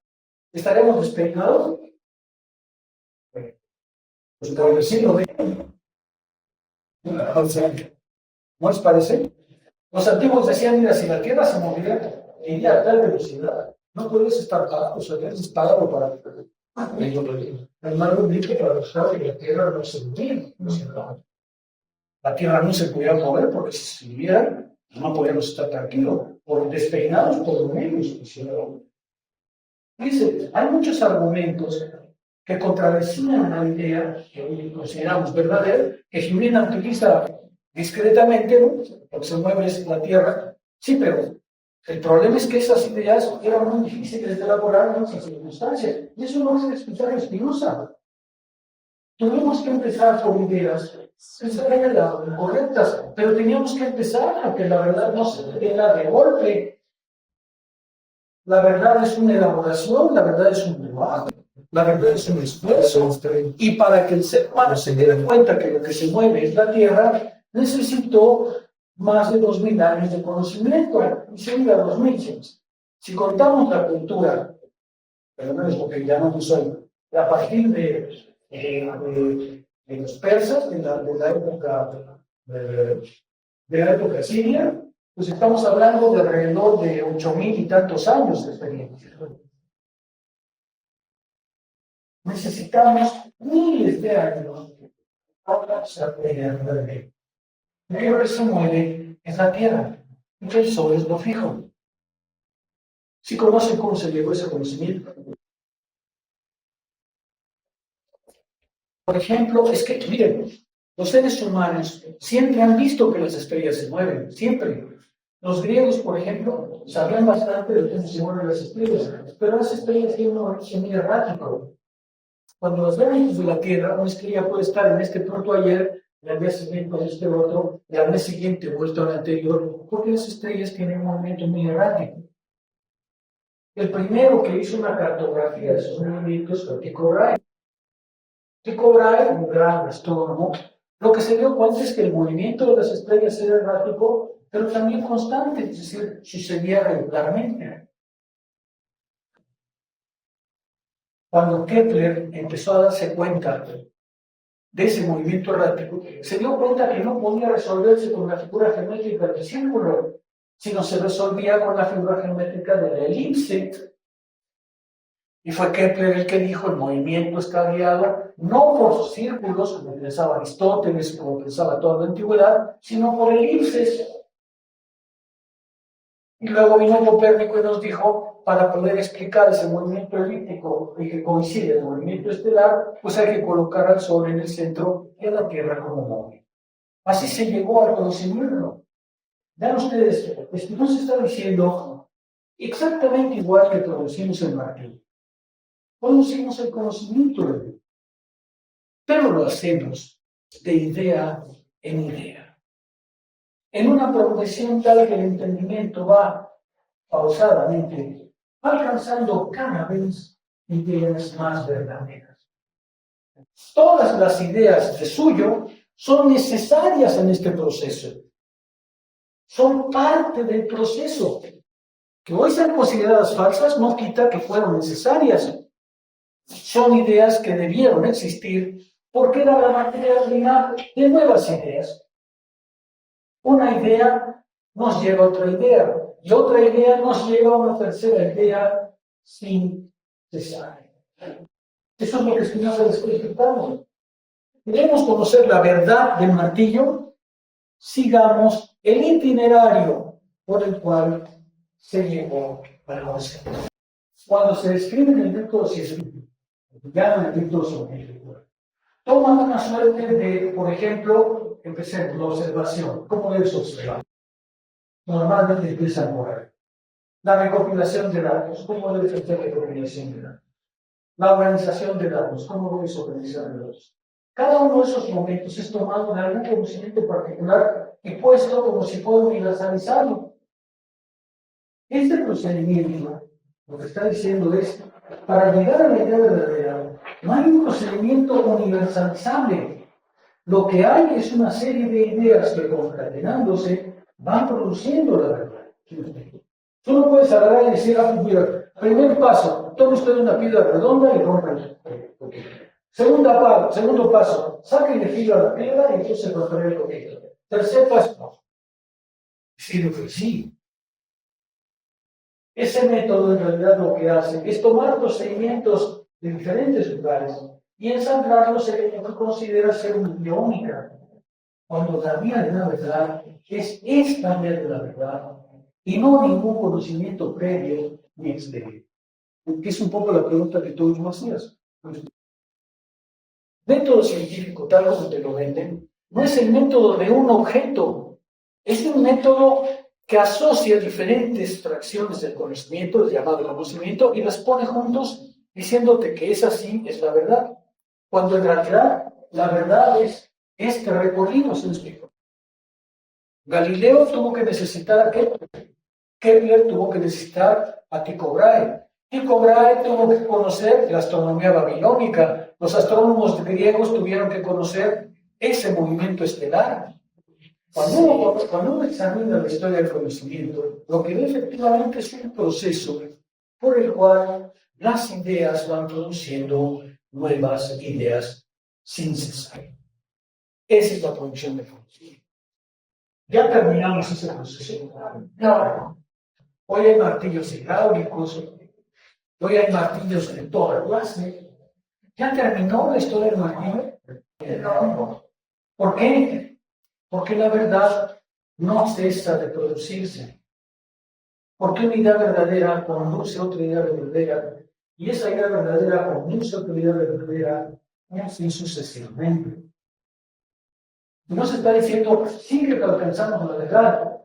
¿estaremos despeinados? Pues por decirlo bien. O sea, ¿no les parece? Los antiguos decían, mira, si la Tierra se moviera, iría a tal velocidad. No puedes estar parado, o sea, debes parado para... El mar bonito para dejar que la Tierra no se moviera. La Tierra no se podía mover porque si se moviera, no podíamos estar tranquilos. Por despeinados, por lo menos. Dice, hay muchos argumentos que contradecían la idea que hoy consideramos verdadera, que Jimena utiliza discretamente, ¿no? Porque se mueve la Tierra. Sí, pero el problema es que esas ideas eran muy difíciles de elaborar en esas circunstancias. Y eso no es explicar a Spinoza. Tuvimos que empezar con ideas correctas, pero teníamos que empezar a que la verdad no se diera de golpe. La verdad es una elaboración, la verdad es un trabajo, la verdad es un esfuerzo. Y para que el ser humano se dé cuenta que lo que se mueve es la Tierra, necesitó más de 2000 años de conocimiento, y se diga 2000. Si contamos la cultura lo menos lo que llamamos hoy, a partir de los persas, de la época siria, pues estamos hablando de alrededor de 8.000 y tantos años de experiencia. Necesitamos miles de años para aprender la ley. El se mueve en la tierra, y el sol es lo fijo. Si conocen cómo se llegó ese conocimiento. Por ejemplo, es que, miren, los seres humanos siempre han visto que las estrellas se mueven, siempre. Los griegos, por ejemplo, sabían bastante de cómo se mueven las estrellas, pero las estrellas tienen un origen muy errático. Cuando las vemos de la Tierra, una estrella puede estar en este punto ayer, y al día siguiente en este otro, y al mes siguiente vuelto al anterior, porque las estrellas tienen un movimiento muy errático. El primero que hizo una cartografía de esos movimientos fue Tycho Brahe. Tycho Brahe, un gran astrónomo, lo que se dio cuenta es que el movimiento de las estrellas era errático, pero también constante, es decir, sucedía regularmente. Cuando Kepler empezó a darse cuenta de ese movimiento errático, se dio cuenta que no podía resolverse con la figura geométrica del círculo, sino se resolvía con la figura geométrica de la elipse. Y fue Kepler el que dijo: el movimiento está guiado no por círculos, como pensaba Aristóteles, como pensaba toda la antigüedad, sino por elipses. Y luego vino Copérnico y nos dijo, para poder explicar ese movimiento elíptico y que coincide el movimiento estelar, pues hay que colocar al Sol en el centro y a la Tierra como móvil. Así se llegó al conocimiento. Vean ustedes, no se está diciendo exactamente igual que conocimos el martillo. Conocimos el conocimiento de Dios, pero lo hacemos de idea en idea, en una progresión tal que el entendimiento va pausadamente alcanzando cada vez ideas más verdaderas. Todas las ideas de suyo son necesarias en este proceso, son parte del proceso. Que hoy sean consideradas falsas no quita que fueron necesarias. Son ideas que debieron existir porque era la materia prima de nuevas ideas. Una idea nos lleva a otra idea, y otra idea nos lleva a una tercera idea sin cesar. Eso es lo que Spinoza describimos. Queremos conocer la verdad del martillo, sigamos el itinerario por el cual se llegó al concepto. Cuando se describe en el método científico, llaman el método científico, toman una suerte de, por ejemplo, empecemos la observación. ¿Cómo debes observar? Normalmente empiezan por ahí. La recopilación de datos. ¿Cómo debes hacer recopilación de datos? La organización de datos. ¿Cómo debes organizar datos? Cada uno de esos momentos es tomado de algún conocimiento particular y puesto como si fuera universalizarlo. Este procedimiento, lo que está diciendo es, para llegar a la idea verdadera, no hay un procedimiento universalizable. Lo que hay es una serie de ideas que, concatenándose, van produciendo la verdad. Tú no puedes agarrar y decir: mira, primer paso, tome usted una piedra redonda y rompa el coquito. Segundo paso, saque de filo a la piedra y entonces romperá el coquito. Tercer paso, decir que sí. Ese método en realidad lo que hace es tomar procedimientos de diferentes lugares y ensamblarlos en lo que considera ser una idea única. Cuando la vía de la verdad es esta vía de la verdad y no ningún conocimiento previo ni exterior. Que es un poco la pregunta que todos nos hacías. Método científico, tal como te lo venden, no es el método de un objeto, es un método que asocia diferentes fracciones del conocimiento, llamado conocimiento, y las pone juntos diciéndote que esa sí es la verdad, cuando en realidad la verdad es este recorrido, se lo explico. Galileo tuvo que necesitar a Kepler. Kepler tuvo que necesitar a Tycho Brahe. Tycho Brahe tuvo que conocer la astronomía babilónica. Los astrónomos griegos tuvieron que conocer ese movimiento estelar. Cuando uno examina la historia del conocimiento, lo que ve efectivamente es un proceso por el cual las ideas van produciendo nuevas ideas sin cesar. Esa es la producción de fuego. Ya terminamos ese proceso. No. Hoy hay martillos hidráulicos, hoy hay martillos de toda clase. ¿Ya terminó la historia del martillo? No. ¿Por qué? Porque la verdad no cesa de producirse. Porque una idea verdadera conduce a otra idea verdadera, y esa idea verdadera conduce a otra idea verdadera, y así sucesivamente. No se está diciendo, sigue que alcanzamos la verdad,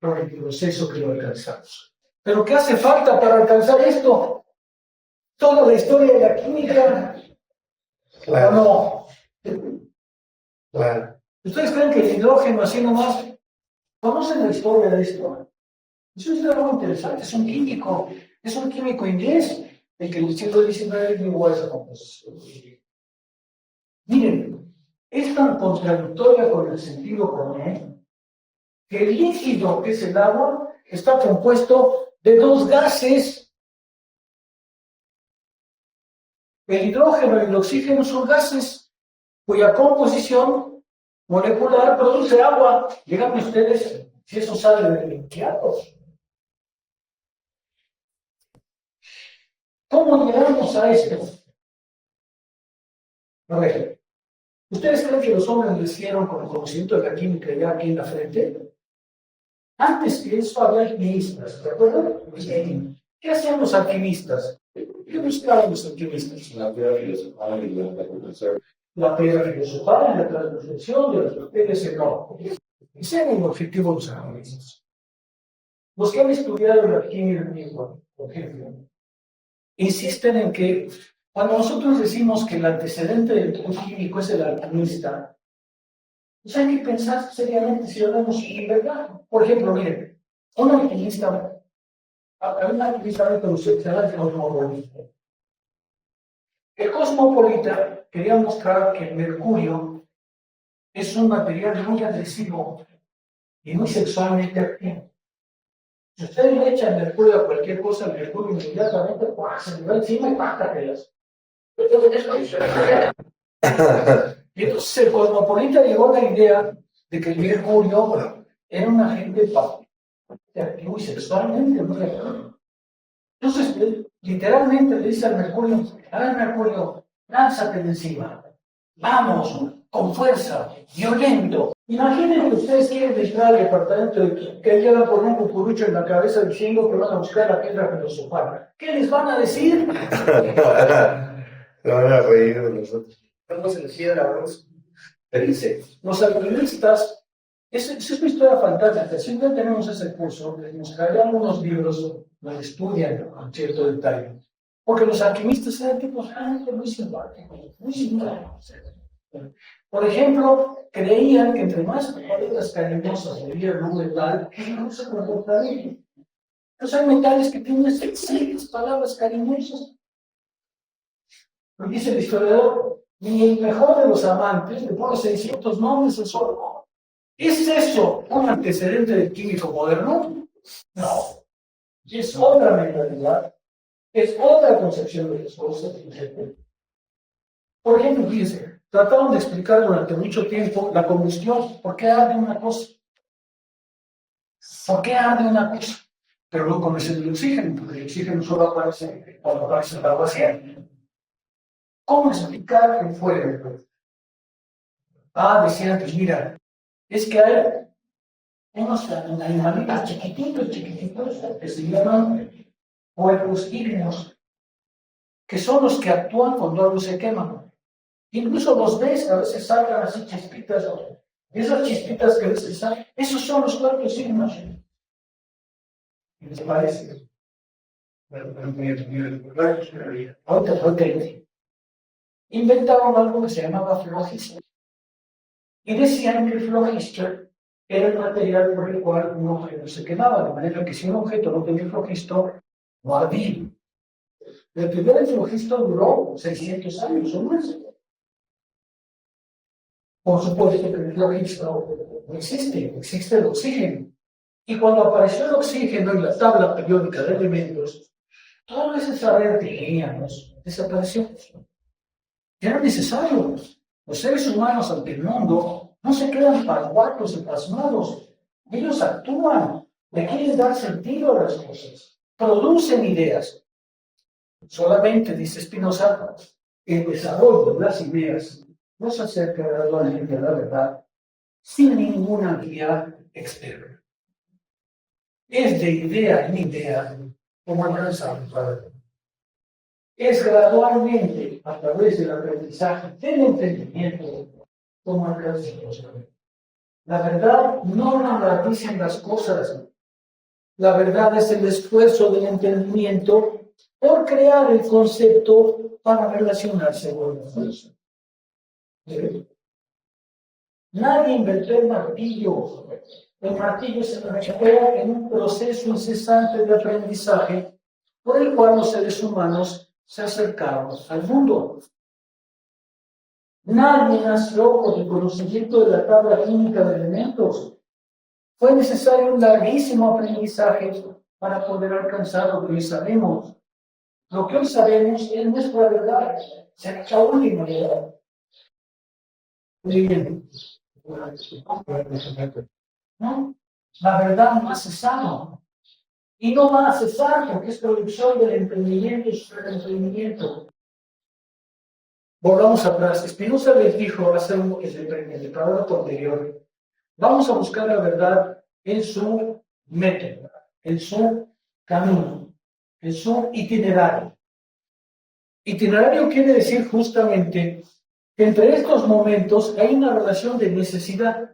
por el proceso que lo alcanzamos. Pero ¿qué hace falta para alcanzar esto? Toda la historia de la química. Claro. ¿O no? Claro. ¿Ustedes creen que el hidrógeno así nomás conocen la historia de esto? Eso es algo interesante. Es un químico inglés el que en el siglo XIX llegó a esa composición. Miren, es tan contradictoria con el sentido común que el líquido, que es el agua, está compuesto de dos gases. El hidrógeno y el oxígeno son gases cuya composición molecular produce agua. Díganme ustedes si eso sale del limpiado. ¿Cómo llegamos a esto? A ver, ¿ustedes creen que los hombres nacieron con el conocimiento de la química ya aquí en la frente? Antes que eso había alquimistas, ¿de acuerdo? ¿Qué hacían los alquimistas? ¿Qué buscaban los alquimistas? La piedra filosofal y la transmutación. La piedra filosofal, la transmutación de los papeles, no. Ese era el objetivo de los alquimistas. Los que han estudiado la química antigua, por ejemplo, insisten en que cuando nosotros decimos que el antecedente del químico es el alquimista, pues hay que pensar seriamente si lo vemos en verdad. Por ejemplo, miren, un alquimista muy conceptual es cosmopolita. El cosmopolita quería mostrar que el mercurio es un material muy agresivo y muy sexualmente activo. Si usted le echa el mercurio a cualquier cosa, el mercurio inmediatamente se le va encima y pácatelas. Y entonces el cosmopolita llegó a la idea de que el mercurio era un agente activo y sexualmente muy activo. Entonces, literalmente le dice al mercurio, a ver mercurio, lánzate de encima, vamos, con fuerza, violento. Imaginen que ustedes quieren entrar al departamento de que llegan con un cucurucho en la cabeza diciendo que van a buscar la piedra filosofal. ¿Qué les van a decir? Se van a reír de nosotros. Estamos en la piedra, vamos. Pero dice, los alquimistas, es una historia fantástica. Siempre tenemos ese curso, nos traían unos libros, nos estudian con cierto detalle. Porque los alquimistas eran tipos realmente muy simpáticos, muy simpáticos. Por ejemplo, creían que entre más palabras cariñosas había en un metal, no se comportaría. Entonces hay metales que tienen 6 palabras cariñosas. Dice el historiador, ni el mejor de los amantes le pone 600 nombres al solo. ¿Es eso un antecedente del químico moderno? No. Es otra mentalidad, es otra concepción de las cosas. Por ejemplo, fíjense, trataron de explicar durante mucho tiempo la combustión. ¿Por qué arde una cosa? ¿Por qué arde una cosa? Pero no conocen el oxígeno, porque el oxígeno solo aparece cuando aparece el agua vacía. ¿Cómo explicar el fuego? Decían, pues mira, es que hay unos animalitos chiquititos, que se llaman fuegos ígneos, que son los que actúan cuando algo se quema. Incluso los ves, a veces salgan así chispitas, y esas chispitas que ves que salen, esos son los fuegos ígneos. ¿Qué les parece? Inventaron algo que se llamaba flogisto. Y decían que el flogisto era el material por el cual un objeto se quemaba, de manera que si un objeto no tenía flogisto, no ardía. El primer flogisto duró 600 años o más. Por supuesto que el flogisto no existe, existe el oxígeno. Y cuando apareció el oxígeno en la tabla periódica de elementos, todo ese saber que teníamos desapareció. Ya no es necesario. Los seres humanos ante el mundo no se quedan pasmados y pasmados. Ellos actúan, le quieren dar sentido a las cosas, producen ideas. Solamente, dice Spinoza, el desarrollo de las ideas no se acerca gradualmente a la verdad sin ninguna guía externa. Es de idea en idea como alcanzamos la verdad. Es gradualmente a través del aprendizaje del entendimiento como alcanzamos la verdad. La verdad no nos la dicen las cosas. La verdad es el esfuerzo del entendimiento por crear el concepto para relacionarse con la fuerza. Nadie inventó el martillo. El martillo se inventó en un proceso incesante de aprendizaje por el cual los seres humanos se acercaron al mundo. Nadie nació con el conocimiento de la tabla química de elementos. Fue necesario un larguísimo aprendizaje para poder alcanzar lo que hoy sabemos. Lo que hoy sabemos es nuestra verdad, la única verdad. Muy bien. ¿No? La verdad no ha cesado. Y no va a cesar porque es producción del entendimiento y superentendimiento. Volvamos atrás. Spinoza les dijo hace el parágrafo anterior, vamos a buscar la verdad en su método, en su camino, en su itinerario. Itinerario quiere decir justamente que entre estos momentos hay una relación de necesidad.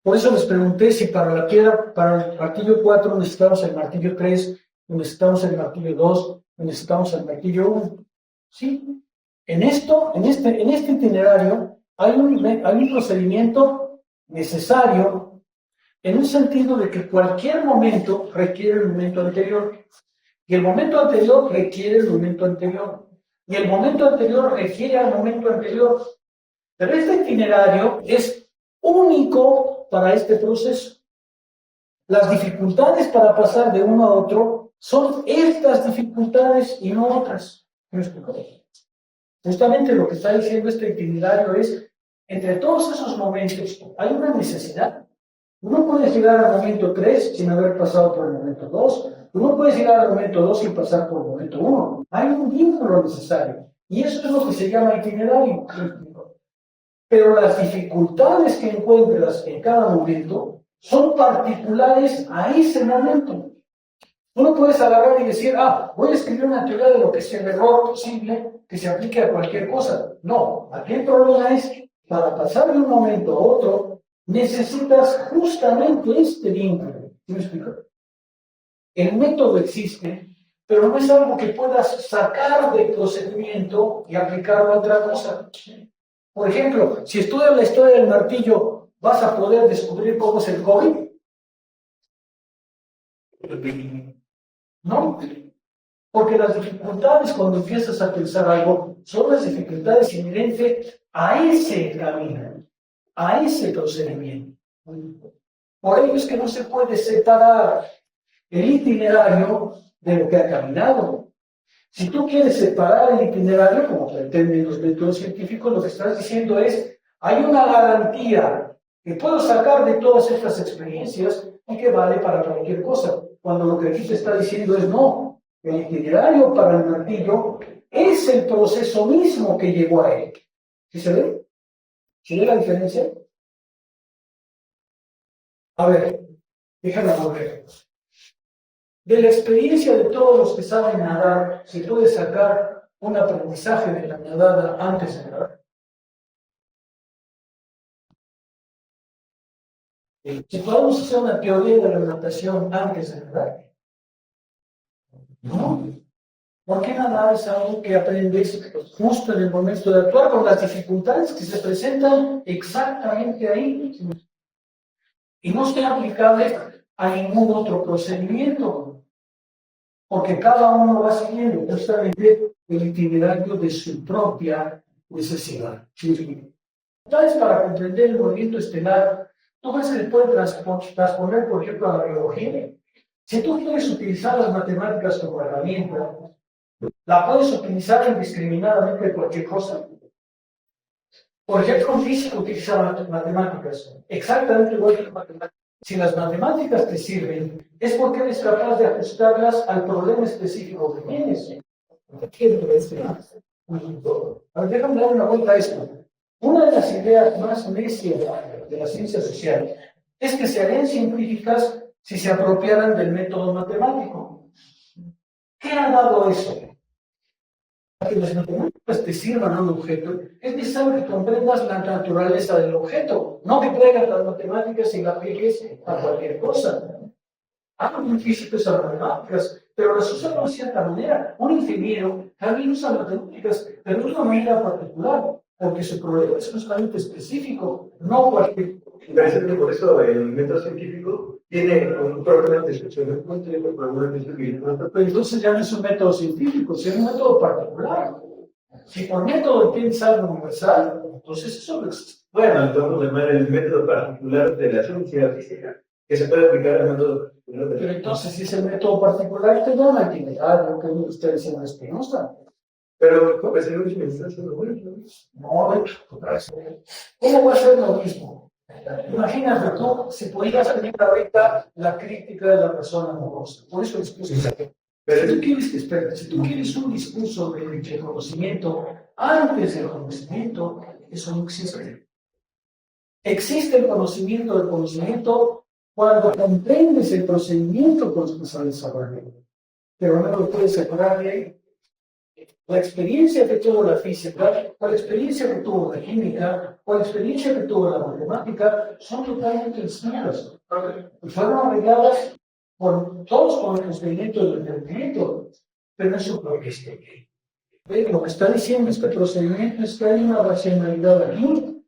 Por eso les pregunté si para la piedra, para el martillo 4 necesitamos el martillo 3, necesitamos el martillo 2, necesitamos el martillo 1. ¿Sí? En este itinerario hay un procedimiento necesario en un sentido de que cualquier momento requiere el momento anterior. Y el momento anterior requiere el momento anterior. Y el momento anterior requiere al momento anterior. Pero este itinerario es único para este proceso. Las dificultades para pasar de uno a otro son estas dificultades y no otras. ¿Me explico? Justamente lo que está diciendo este itinerario es, entre todos esos momentos hay una necesidad. Uno puede llegar al momento 3 sin haber pasado por el momento 2. Uno puede llegar al momento 2 sin pasar por el momento 1. Hay un vínculo necesario. Y eso es lo que se llama itinerario. Pero las dificultades que encuentras en cada momento son particulares a ese momento. Tú no puedes agarrar y decir, voy a escribir una teoría de lo que es el error posible que se aplique a cualquier cosa. No, aquí el problema es que para pasar de un momento a otro, necesitas justamente este vínculo. ¿Sí me explico? El método existe, pero no es algo que puedas sacar del procedimiento y aplicarlo a otra cosa. Por ejemplo, si estudias la historia del martillo, ¿vas a poder descubrir cómo es el COVID? No, porque las dificultades cuando empiezas a pensar algo son las dificultades inherentes a ese camino, a ese procedimiento. Por ello es que no se puede separar el itinerario de lo que ha caminado. Si tú quieres separar el itinerario, como pretenden los métodos científicos, lo que estás diciendo es, hay una garantía que puedo sacar de todas estas experiencias y que vale para cualquier cosa. Cuando lo que aquí te está diciendo es, no, el itinerario para el martillo es el proceso mismo que llegó a él. ¿Sí se ve? ¿Se ve la diferencia? A ver, déjame volver. De la experiencia de todos los que saben nadar, se puede sacar un aprendizaje de la nadada antes de nadar. Si podemos hacer una teoría de la natación antes de nadar. ¿No? ¿Por qué nadar es algo que aprendes justo en el momento de actuar con las dificultades que se presentan exactamente ahí? Y no son aplicables a ningún otro procedimiento, porque cada uno va siguiendo justamente el itinerario de su propia necesidad. Entonces, para comprender el movimiento estelar, ¿tú ves que se puede transponer, por ejemplo, a la biología? Si tú quieres utilizar las matemáticas como herramienta, la puedes utilizar indiscriminadamente en cualquier cosa. Por ejemplo, un físico utiliza matemáticas, exactamente igual que las matemáticas. Si las matemáticas te sirven, es porque eres capaz de ajustarlas al problema específico que tienes. A ver, déjame dar una vuelta a esto. Una de las ideas más necias de la ciencia social es que se harían científicas si se apropiaran del método matemático. ¿Qué ha dado eso? Para que las matemáticas te sirvan a un objeto, es necesario que comprendas la naturaleza del objeto, no que traigas las matemáticas y las apliques a cualquier cosa. Un físico usa matemáticas, pero las usa de una cierta manera. Un ingeniero también usa matemáticas, pero de una manera particular, porque su problema es justamente específico, no cualquier. Interesante, por eso el método científico tiene un problema de descripción, Pero entonces ya no es un método científico, sino un método particular. Si por método entiendes algo universal, entonces eso no existe. bueno, entonces llamar el método particular de la ciencia física, que se puede aplicar al método particular de Pero entonces, si es el método particular, te da una actividad, lo que usted decía en Espinosa. Pero, pues, el último instancia, no, No, ¿cómo va a ser lo mismo? Imagínate tú, si pudieras tener ahorita la crítica de la persona amorosa. Por eso discurso. Pero si tú quieres, espera, si tú quieres un discurso de reconocimiento antes del conocimiento, eso no existe. Existe el conocimiento del conocimiento cuando comprendes el procedimiento con el que se desarrolla. Pero no lo puedes separar de ahí. La experiencia que tuvo la física, o la experiencia que tuvo la química, o la experiencia que tuvo la matemática, son totalmente distintas. Fueron arregladas por todos con el procedimiento del entendimiento, pero no es su propia historia. Lo que está diciendo este procedimiento es que hay una racionalidad aquí,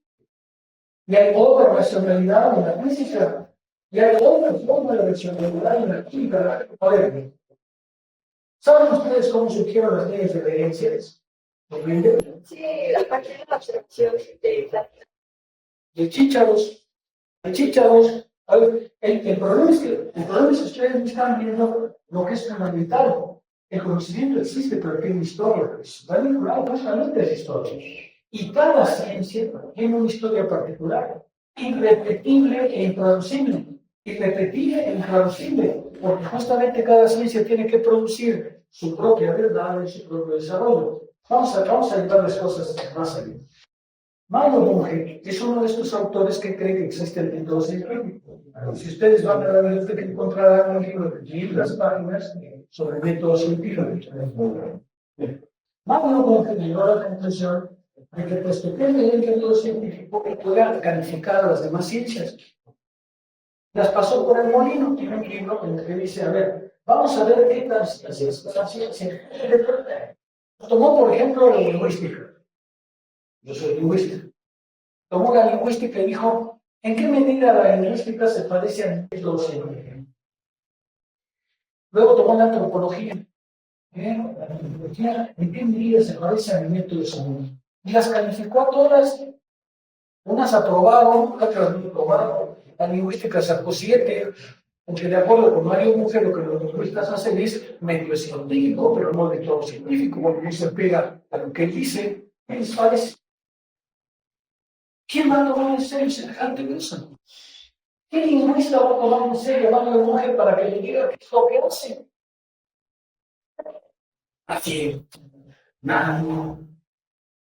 y hay otra racionalidad en la física, y hay otra forma de racionalidad en la química. A ver, ¿saben ustedes cómo surgieron las leyes de herencias? Sí, a partir de la observación De chícharos. De chícharos. A ver, el problema es que ustedes no están viendo lo que es fundamental. El conocimiento existe, pero tiene historia. Está vinculado justamente a la historia. Y cada ciencia tiene una historia particular, irrepetible e intraducible. Irrepetible e intraducible, porque justamente cada ciencia tiene que producir su propia verdad y su propio desarrollo. Vamos a llevar las cosas más allá. Mario Bunge es uno de estos autores que cree que existe el método científico. Si ustedes van a la biblioteca, encontrarán un libro de 500 páginas sobre el método científico. Mario Bunge llegó a la conclusión de que puesto que el método científico pueda calificar a las demás ciencias. Las pasó por el molino, tiene un libro en el que dice, a ver, vamos a ver qué tal es la ciencia. Tomó, por ejemplo, la lingüística. Yo soy lingüista. Tomó la lingüística y dijo, ¿en qué medida la lingüística se parece al método científico? Luego tomó la antropología. La antropología, ¿en qué medida se parece al método científico? Y las calificó a todas. Unas aprobaron, otras no aprobaron. La lingüística sacó 7, porque de acuerdo con Mario Bunge, lo que los lingüistas hacen es medio científico, pero no de todo científico, porque no se pega a lo que dice. ¿Qué les parece? ¿Quién va a tomar en serio semejante cosa? ¿Qué lingüista va a tomar en serio a Mario Bunge para que le diga qué es lo que hace? Así, nada, no.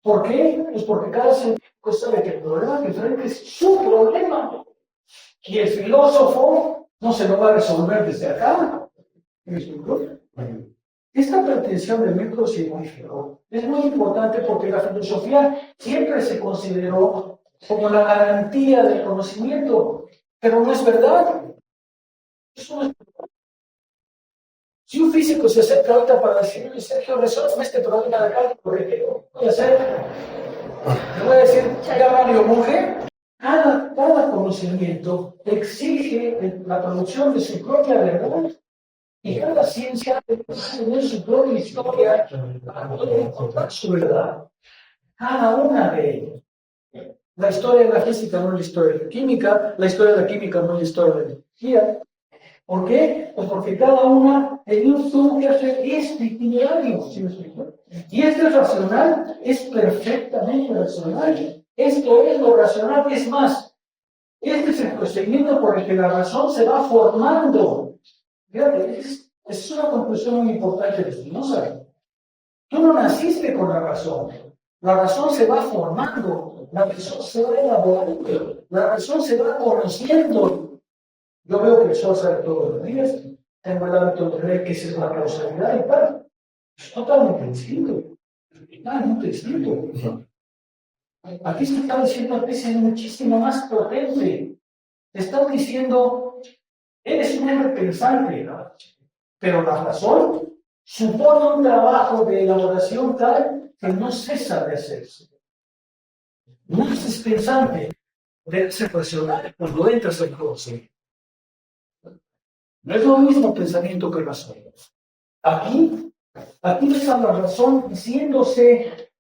¿Por qué? Pues porque cada científico sabe que el problema que enfrenta es su problema. Y el filósofo no se lo va a resolver desde acá. ¿Me explico? Esta pretensión del método científico es muy importante porque la filosofía siempre se consideró como la garantía del conocimiento, pero no es verdad. Eso no es verdad. Si un físico se acerca ahorita para decirle, Sergio, resuelve este problema de cálculo, ¿qué voy a hacer? Le voy a decir, ya Mario Bunge, cada conocimiento exige la producción de su propia verdad. Y cada ciencia debe tener su propia historia para poder encontrar su verdad. Cada una de ellas. La historia de la física no es la historia de la química, la historia de la química no es la historia de la biología. ¿Por qué? Pues porque cada una tenía un tubo que hacer este itinerario. ¿Sí me explico? Y este racional es perfectamente racional. Esto es lo racional, es más. Este es el procedimiento por el que la razón se va formando. Fíjate, es una conclusión muy importante de Spinoza. Tú no naciste con la razón. La razón se va formando, la razón se va elaborando, la razón se va conociendo. Yo veo que yo hace todos los días, tengo el hábito de creer que esa es la causalidad y tal. Es totalmente distinto. Totalmente distinto. Aquí se está diciendo algo que es muchísimo más potente. Te están diciendo, eres un hombre pensante, ¿no? Pero la razón supone un trabajo de elaboración tal que no cesa de hacerse. No es pensante, debe ser racional cuando entras en conocer. No es lo mismo pensamiento que razón. Aquí está la razón diciéndose,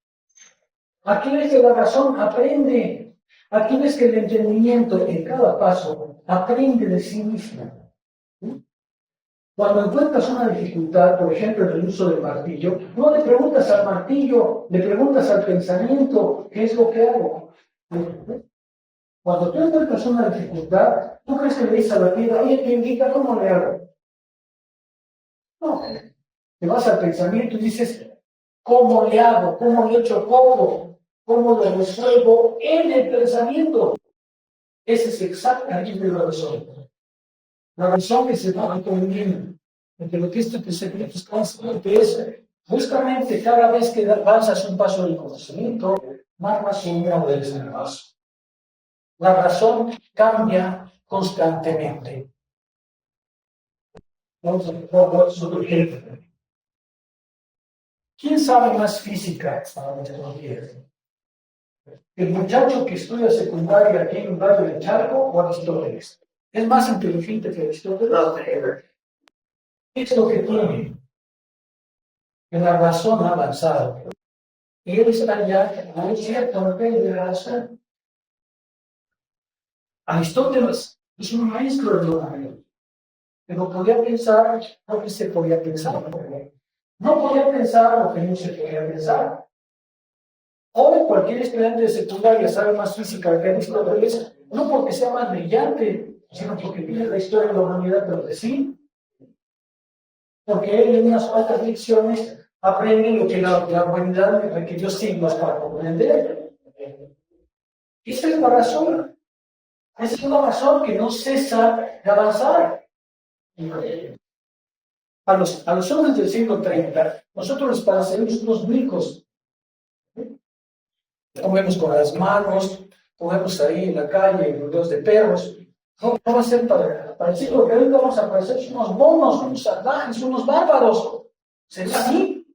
aquí ves que la razón aprende, aquí ves que el entendimiento en cada paso aprende de sí misma. Cuando encuentras una dificultad, por ejemplo, en el uso del martillo, no le preguntas al martillo, le preguntas al pensamiento, ¿qué es lo que hago? Cuando tú encuentras una dificultad, ¿tú crees que le dices a la piedra, oye, te indica cómo le hago? No, te vas al pensamiento y dices, ¿cómo le hago? ¿Cómo le echo poco? ¿Cómo lo resuelvo en el pensamiento? Ese es exactamente la razón. La razón que se va entendiendo entre lo que este pensamiento es constante es justamente cada vez que avanzas un paso del conocimiento, más racional es el paso. La razón cambia constantemente. Vamos a ver otro ejemplo. ¿Quién sabe más física para nuestros días? ¿El muchacho que estudia secundaria aquí en un barrio de Charco o Aristóteles? ¿Es más inteligente que Aristóteles? ¿Qué es lo que tiene? Que la razón ha avanzado. Y él está ya a un cierto nivel de la razón. Aristóteles es un maestro de la mente, pero podía pensar lo que se podía pensar. No podía pensar lo que no se podía pensar. Hoy cualquier estudiante de secundaria sabe más física que Aristóteles, no porque sea más brillante, sino porque tiene la historia de la humanidad tras de sí. Porque él en unas cuantas lecciones aprende lo que la humanidad requirió siglos para comprender. Esa es la razón. Esa es una razón que no cesa de avanzar. A los hombres del siglo 30, nosotros les parecemos unos micos. Comemos con las manos, comemos ahí en la calle, rodeos de perros. No va a ser para el siglo 30, vamos a parecer unos monos, unos salvajes, unos bárbaros. ¿Será así?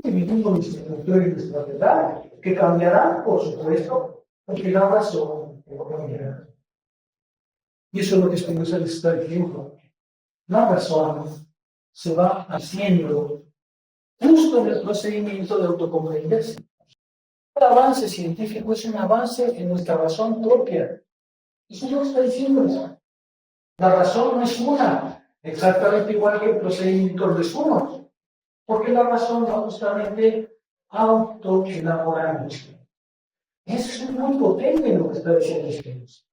Que vivimos nuestra verdad, que cambiará, por supuesto, porque la razón cambiará. Y eso es lo que Spinoza les está diciendo. La razón se va haciendo justo en el procedimiento de autocomprenderse. El avance científico es un avance en nuestra razón propia. Eso es lo que está diciendo. La razón no es una, exactamente igual que el procedimiento no es uno, porque la razón va justamente autoelaborándose. Eso es muy potente lo que está diciendo Spinoza.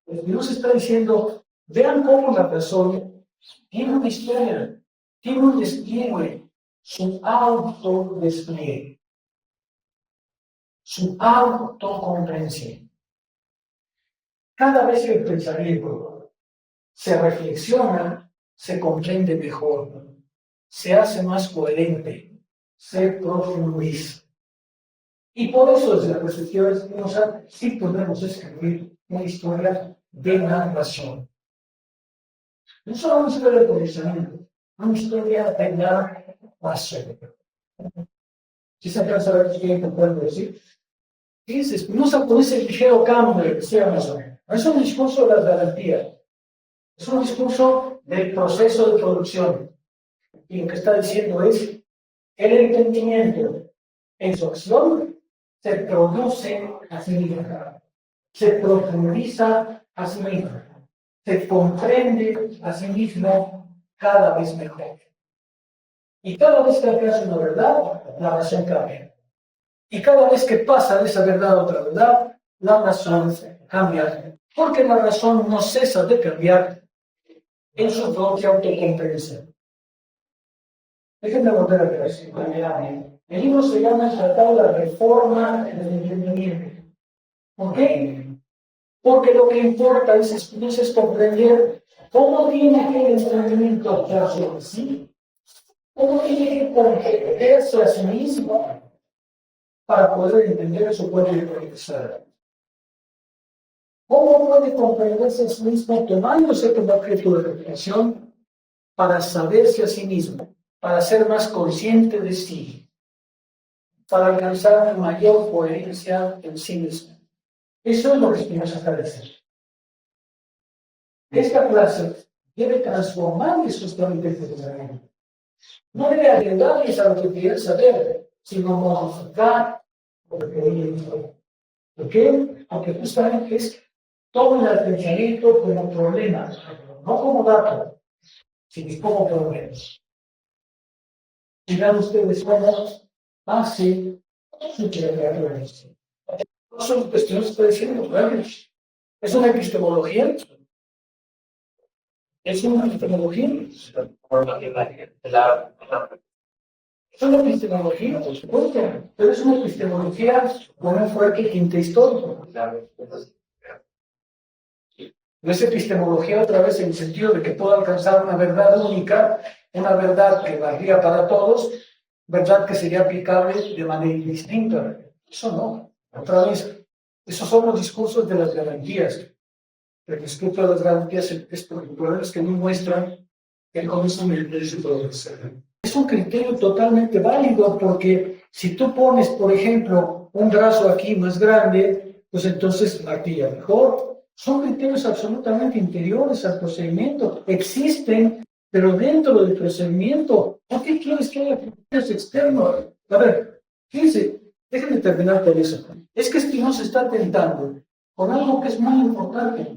Spinoza está diciendo, vean cómo la razón tiene una historia, tiene un despliegue, su autodespliegue, su autocomprensión. Cada vez que el pensamiento se reflexiona, se comprende mejor, se hace más coherente, se profundiza. Y por eso, desde la perspectiva de Spinoza, sí podemos escribir una historia de la razón. No solo una historia de conocimiento, una historia de la razón. ¿Sí se alcanza a ver qué quiero puedo decir? Fíjense, Spinoza con ese ligero cambio que decíamos, no es un discurso de las garantías, es un discurso del proceso de producción. Y lo que está diciendo es, el entendimiento en su acción se produce a sí mismo, se profundiza a sí mismo. se comprende a sí mismo cada vez mejor. Y cada vez que alcanza una verdad, la razón cambia. Y cada vez que pasa de esa verdad a otra verdad, la razón cambia. Porque la razón no cesa de cambiar en su propia autocomprensión. Déjenme volver a ver. El libro se llama el Tratado de la Reforma del Entendimiento. ¿Por qué? Porque lo que importa es comprender cómo tiene que el entendimiento actuar sobre sí, cómo tiene que comprenderse a sí mismo para poder entender su propio progresar. ¿Cómo puede comprenderse a sí mismo tomándose como objeto de reflexión para saberse a sí mismo, para ser más consciente de sí, para alcanzar mayor coherencia en sí mismo? Eso es lo que Spinoza está diciendo. Esta clase debe transformarles justamente el pensamiento. No debe agregarles a lo que quieren saber, sino modificar lo que quieren saber. ¿Por qué? Porque justamente es todo el pensamiento como problema, no como dato, sino como problema. Dirán ustedes cómo hace su creación. No son cuestiones que estoy diciendo, ¿verdad? Es una epistemología. Es una epistemología. Es una epistemología, por supuesto, pero es una epistemología con un fuerte tinte histórico. No es epistemología otra vez en el sentido de que puedo alcanzar una verdad única, una verdad que valdría para todos, verdad que sería aplicable de manera indistinta. Eso no. Otra vez, esos son los discursos de las garantías. El discurso de las garantías es por los que no muestran el conocimiento de su progreso. Es un criterio totalmente válido porque si tú pones, por ejemplo, un brazo aquí más grande, pues entonces martilla mejor. Son criterios absolutamente interiores al procedimiento. Existen, pero dentro del procedimiento, ¿por qué quieres que haya criterios externos? A ver, fíjense, déjenme terminar con eso. Es que Spinoza está atentando con algo que es muy importante.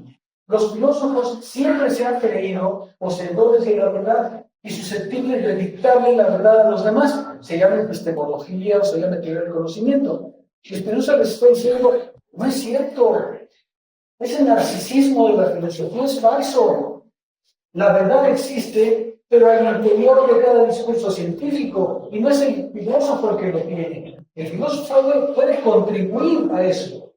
Los filósofos siempre se han creído poseedores de la verdad y susceptibles de dictarle la verdad a los demás. Se llama epistemología o se llama teoría del conocimiento. Y Spinoza les está diciendo, no es cierto. Ese narcisismo de la filosofía es falso. La verdad existe, pero al interior de cada discurso científico, y no es el filósofo el que lo tiene. El filósofo puede contribuir a eso,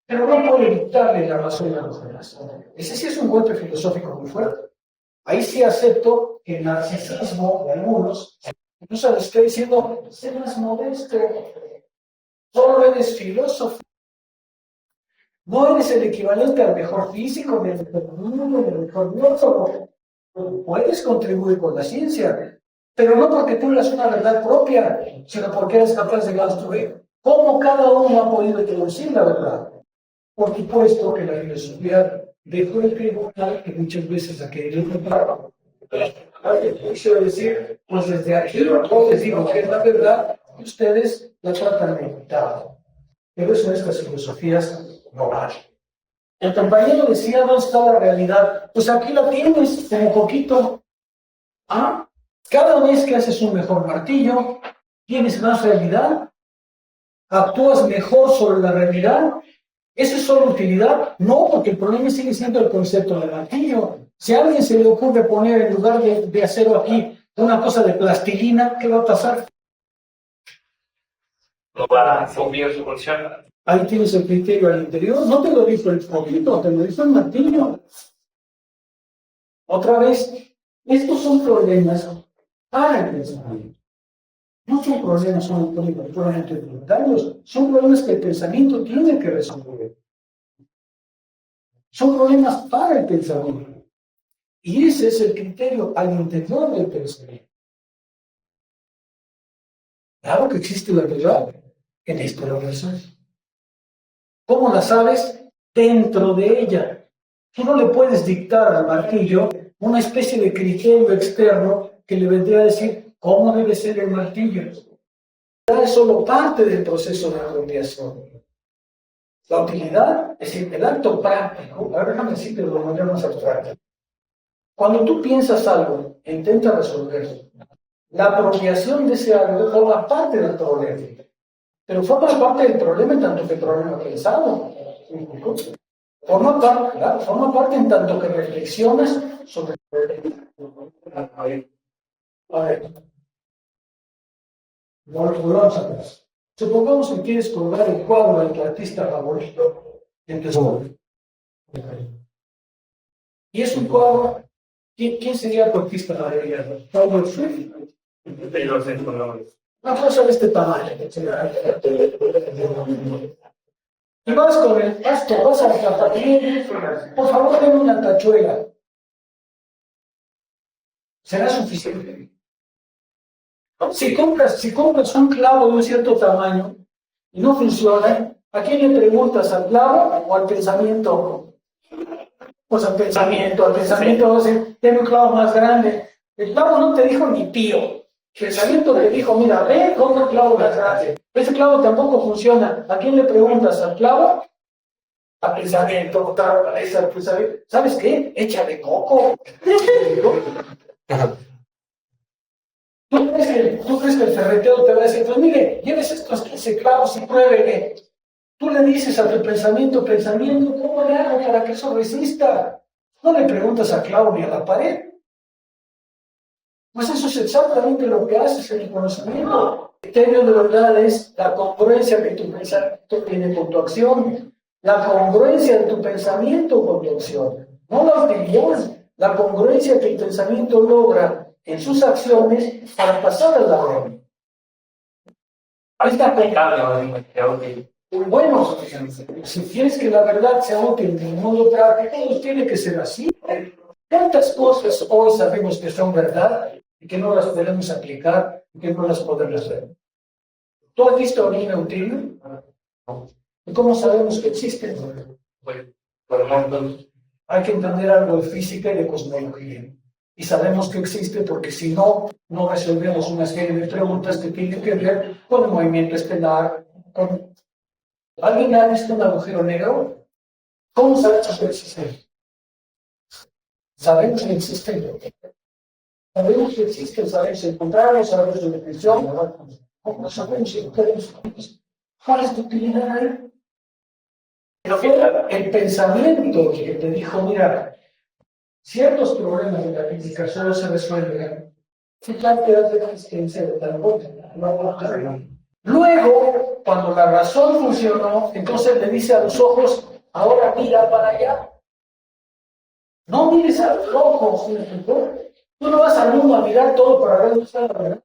pero no puede dictarle la razón a los demás. Ese sí es un golpe filosófico muy fuerte. Ahí sí acepto que el narcisismo de algunos, incluso les estoy diciendo, sé más modesto, solo eres filósofo. No eres el equivalente al mejor físico, del mejor biólogo. Puedes contribuir con la ciencia, pero no porque tengas una verdad propia, sino porque eres capaz de construir. ¿Cómo cada uno ha podido introducir la verdad? Por supuesto que la filosofía dejó el tribunal que muchas veces ha querido preparar. Quiero decir, pues desde aquí yo les digo que es la verdad y ustedes la tratan de imitar. Pero eso estas filosofías no vale. El compañero decía, ¿dónde está la realidad? Pues aquí la tienes, como poquito. ¿Ah? Cada vez que haces un mejor martillo, tienes más realidad, actúas mejor sobre la realidad. ¿Eso es solo utilidad? No, porque el problema sigue siendo el concepto del martillo. Si a alguien se le ocurre poner en lugar de acero aquí una cosa de plastilina, ¿qué va a pasar? No va a subir su función. Ahí tienes el criterio al interior. No te lo dijo el poquito, te lo dijo el martillo. Otra vez, estos son problemas para el pensamiento. No son problemas solamente voluntarios, son problemas que el pensamiento tiene que resolver. Son problemas para el pensamiento. Y ese es el criterio al interior del pensamiento. Claro que existe la verdad en esta relación. ¿Cómo la sabes? Dentro de ella. Tú no le puedes dictar al martillo una especie de criterio externo que le vendría a decir cómo debe ser el martillo. Es solo parte del proceso de apropiación. La utilidad, es decir, el acto práctico, a ver, déjame decirte de manera más abstracta. Cuando tú piensas algo e intentas resolverlo, la apropiación de ese algo forma parte del problema, pero forma parte del problema en tanto que el problema pensado. Forma parte, claro, forma parte en tanto que reflexionas sobre el problema. A ver, volvamos atrás. Supongamos que quieres colgar el cuadro de tu artista favorito en tu escuela. Y es un cuadro. ¿Quién sería tu artista favorito? Taylor Swift. Taylor Swift, no. Una cosa de este tamaño. Y vas con el pasto, vas a la zapatería. Por favor, denme una tachuela. ¿Será suficiente? Si compras un clavo de un cierto tamaño y no funciona, ¿a quién le preguntas? ¿Al clavo o al pensamiento? Pues al pensamiento va a decir, tiene un clavo más grande. El clavo no te dijo ni tío. El pensamiento te dijo, mira, ve otro clavo más grande. Ese clavo tampoco funciona. ¿A quién le preguntas? ¿Al clavo? Al pensamiento. ¿Sabes qué? Échale coco. ¿Tú crees que el ferretero te va a decir, pues mire, lleves estos 15 clavos y pruébele? Tú le dices a tu pensamiento, ¿cómo le hago para que eso resista? No le preguntas a clavo ni a la pared. Pues eso es exactamente lo que haces en el conocimiento. El criterio de verdad es la congruencia que tu pensamiento tiene con tu acción. La congruencia de tu pensamiento con tu acción. No la utilidad, la congruencia que el pensamiento logra en sus acciones para pasar a la orden. Ahí está aplicable. Bueno, si quieres que la verdad sea útil de un modo práctico, tiene que ser así. ¿Cuántas cosas hoy sabemos que son verdad y que no las podemos aplicar y que no las podemos hacer? ¿Tú has visto orina útil? ¿Y cómo sabemos que existen? Por ejemplo, Hay que entender algo de física y de cosmología. Y sabemos que existe porque si no, no resolvemos una serie de preguntas que tienen que ver con el movimiento estelar. ¿Alguien ha visto un agujero negro? ¿Cómo sabemos que existe? Sabemos que existe. Sabemos que existe, sabemos encontrarlos, sabemos su definición. ¿Cómo sabemos si cuál es tu utilidad ahí? El pensamiento que te dijo, mira, ciertos problemas de la física solo se resuelven si planteas la existencia de tal cosa. Luego, cuando la razón funcionó, entonces le dice a los ojos, ahora mira para allá. No mires a los ojos, tú no vas al mundo a mirar todo para ver dónde está la verdad.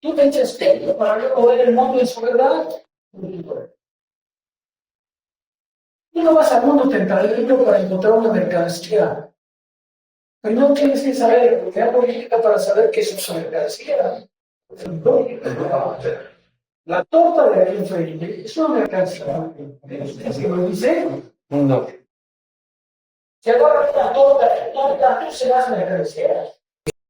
Tú te echas tiempo para luego ver el mundo en su verdad. Tú no vas al mundo tentativo para encontrar una mercancía. Pero no tienes que saber la política para saber qué es una mercancía. La torta de aquí enfrente es una mercancía. ¿Es que lo dice? no. Si agarras una torta, tú serás mercancía.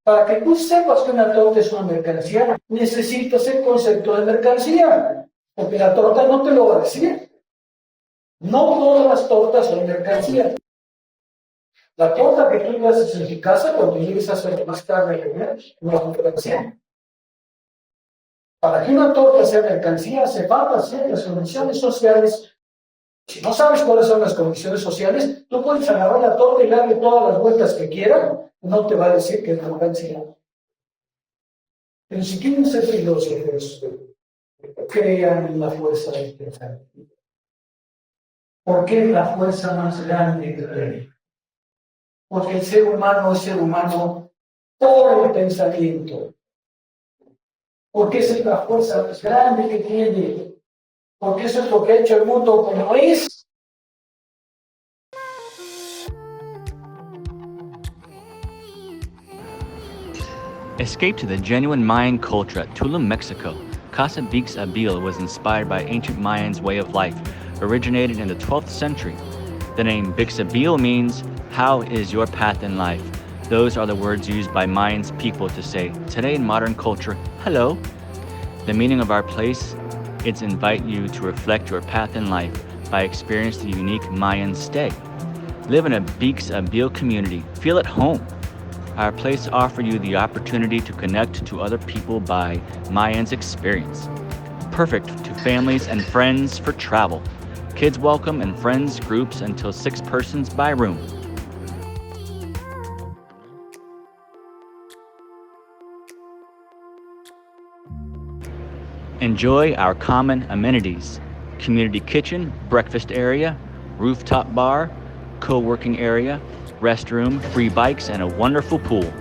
Para que tú sepas que una torta es una mercancía, necesitas el concepto de mercancía. Porque la torta no te lo va a decir. No todas las tortas son mercancía. La torta que tú haces en tu casa, cuando llegues a hacer más tarde, no es mercancía. Para que una torta sea mercancía, hace falta ciertas condiciones sociales. Si no sabes cuáles son las condiciones sociales, tú puedes agarrar la torta y darle todas las vueltas que quieran, no te va a decir que es mercancía. Pero si quieren ser filósofos, crean en la fuerza del pensamiento. ¿Por qué es la fuerza más grande que tiene? Porque el ser humano es ser humano por el pensamiento. Porque esa es la fuerza más grande que tiene. Porque eso es lo que ha hecho el mundo como es. Escape to the genuine Mayan culture at Tulum, Mexico. Casa Bix Abil was inspired by ancient Mayans' way of life, originated in the 12th century. The name Bixabil means, how is your path in life? Those are the words used by Mayans people to say, today in modern culture, hello. The meaning of our place, it's invite you to reflect your path in life by experiencing the unique Mayan stay. Live in a Beeks Abil community. Feel at home. Our place offers you the opportunity to connect to other people by Mayan's experience. Perfect to families and friends for travel. Kids welcome and friends groups until 6 persons by room. Enjoy our common amenities: community kitchen, breakfast area, rooftop bar, co-working area, restroom, free bikes, and a wonderful pool.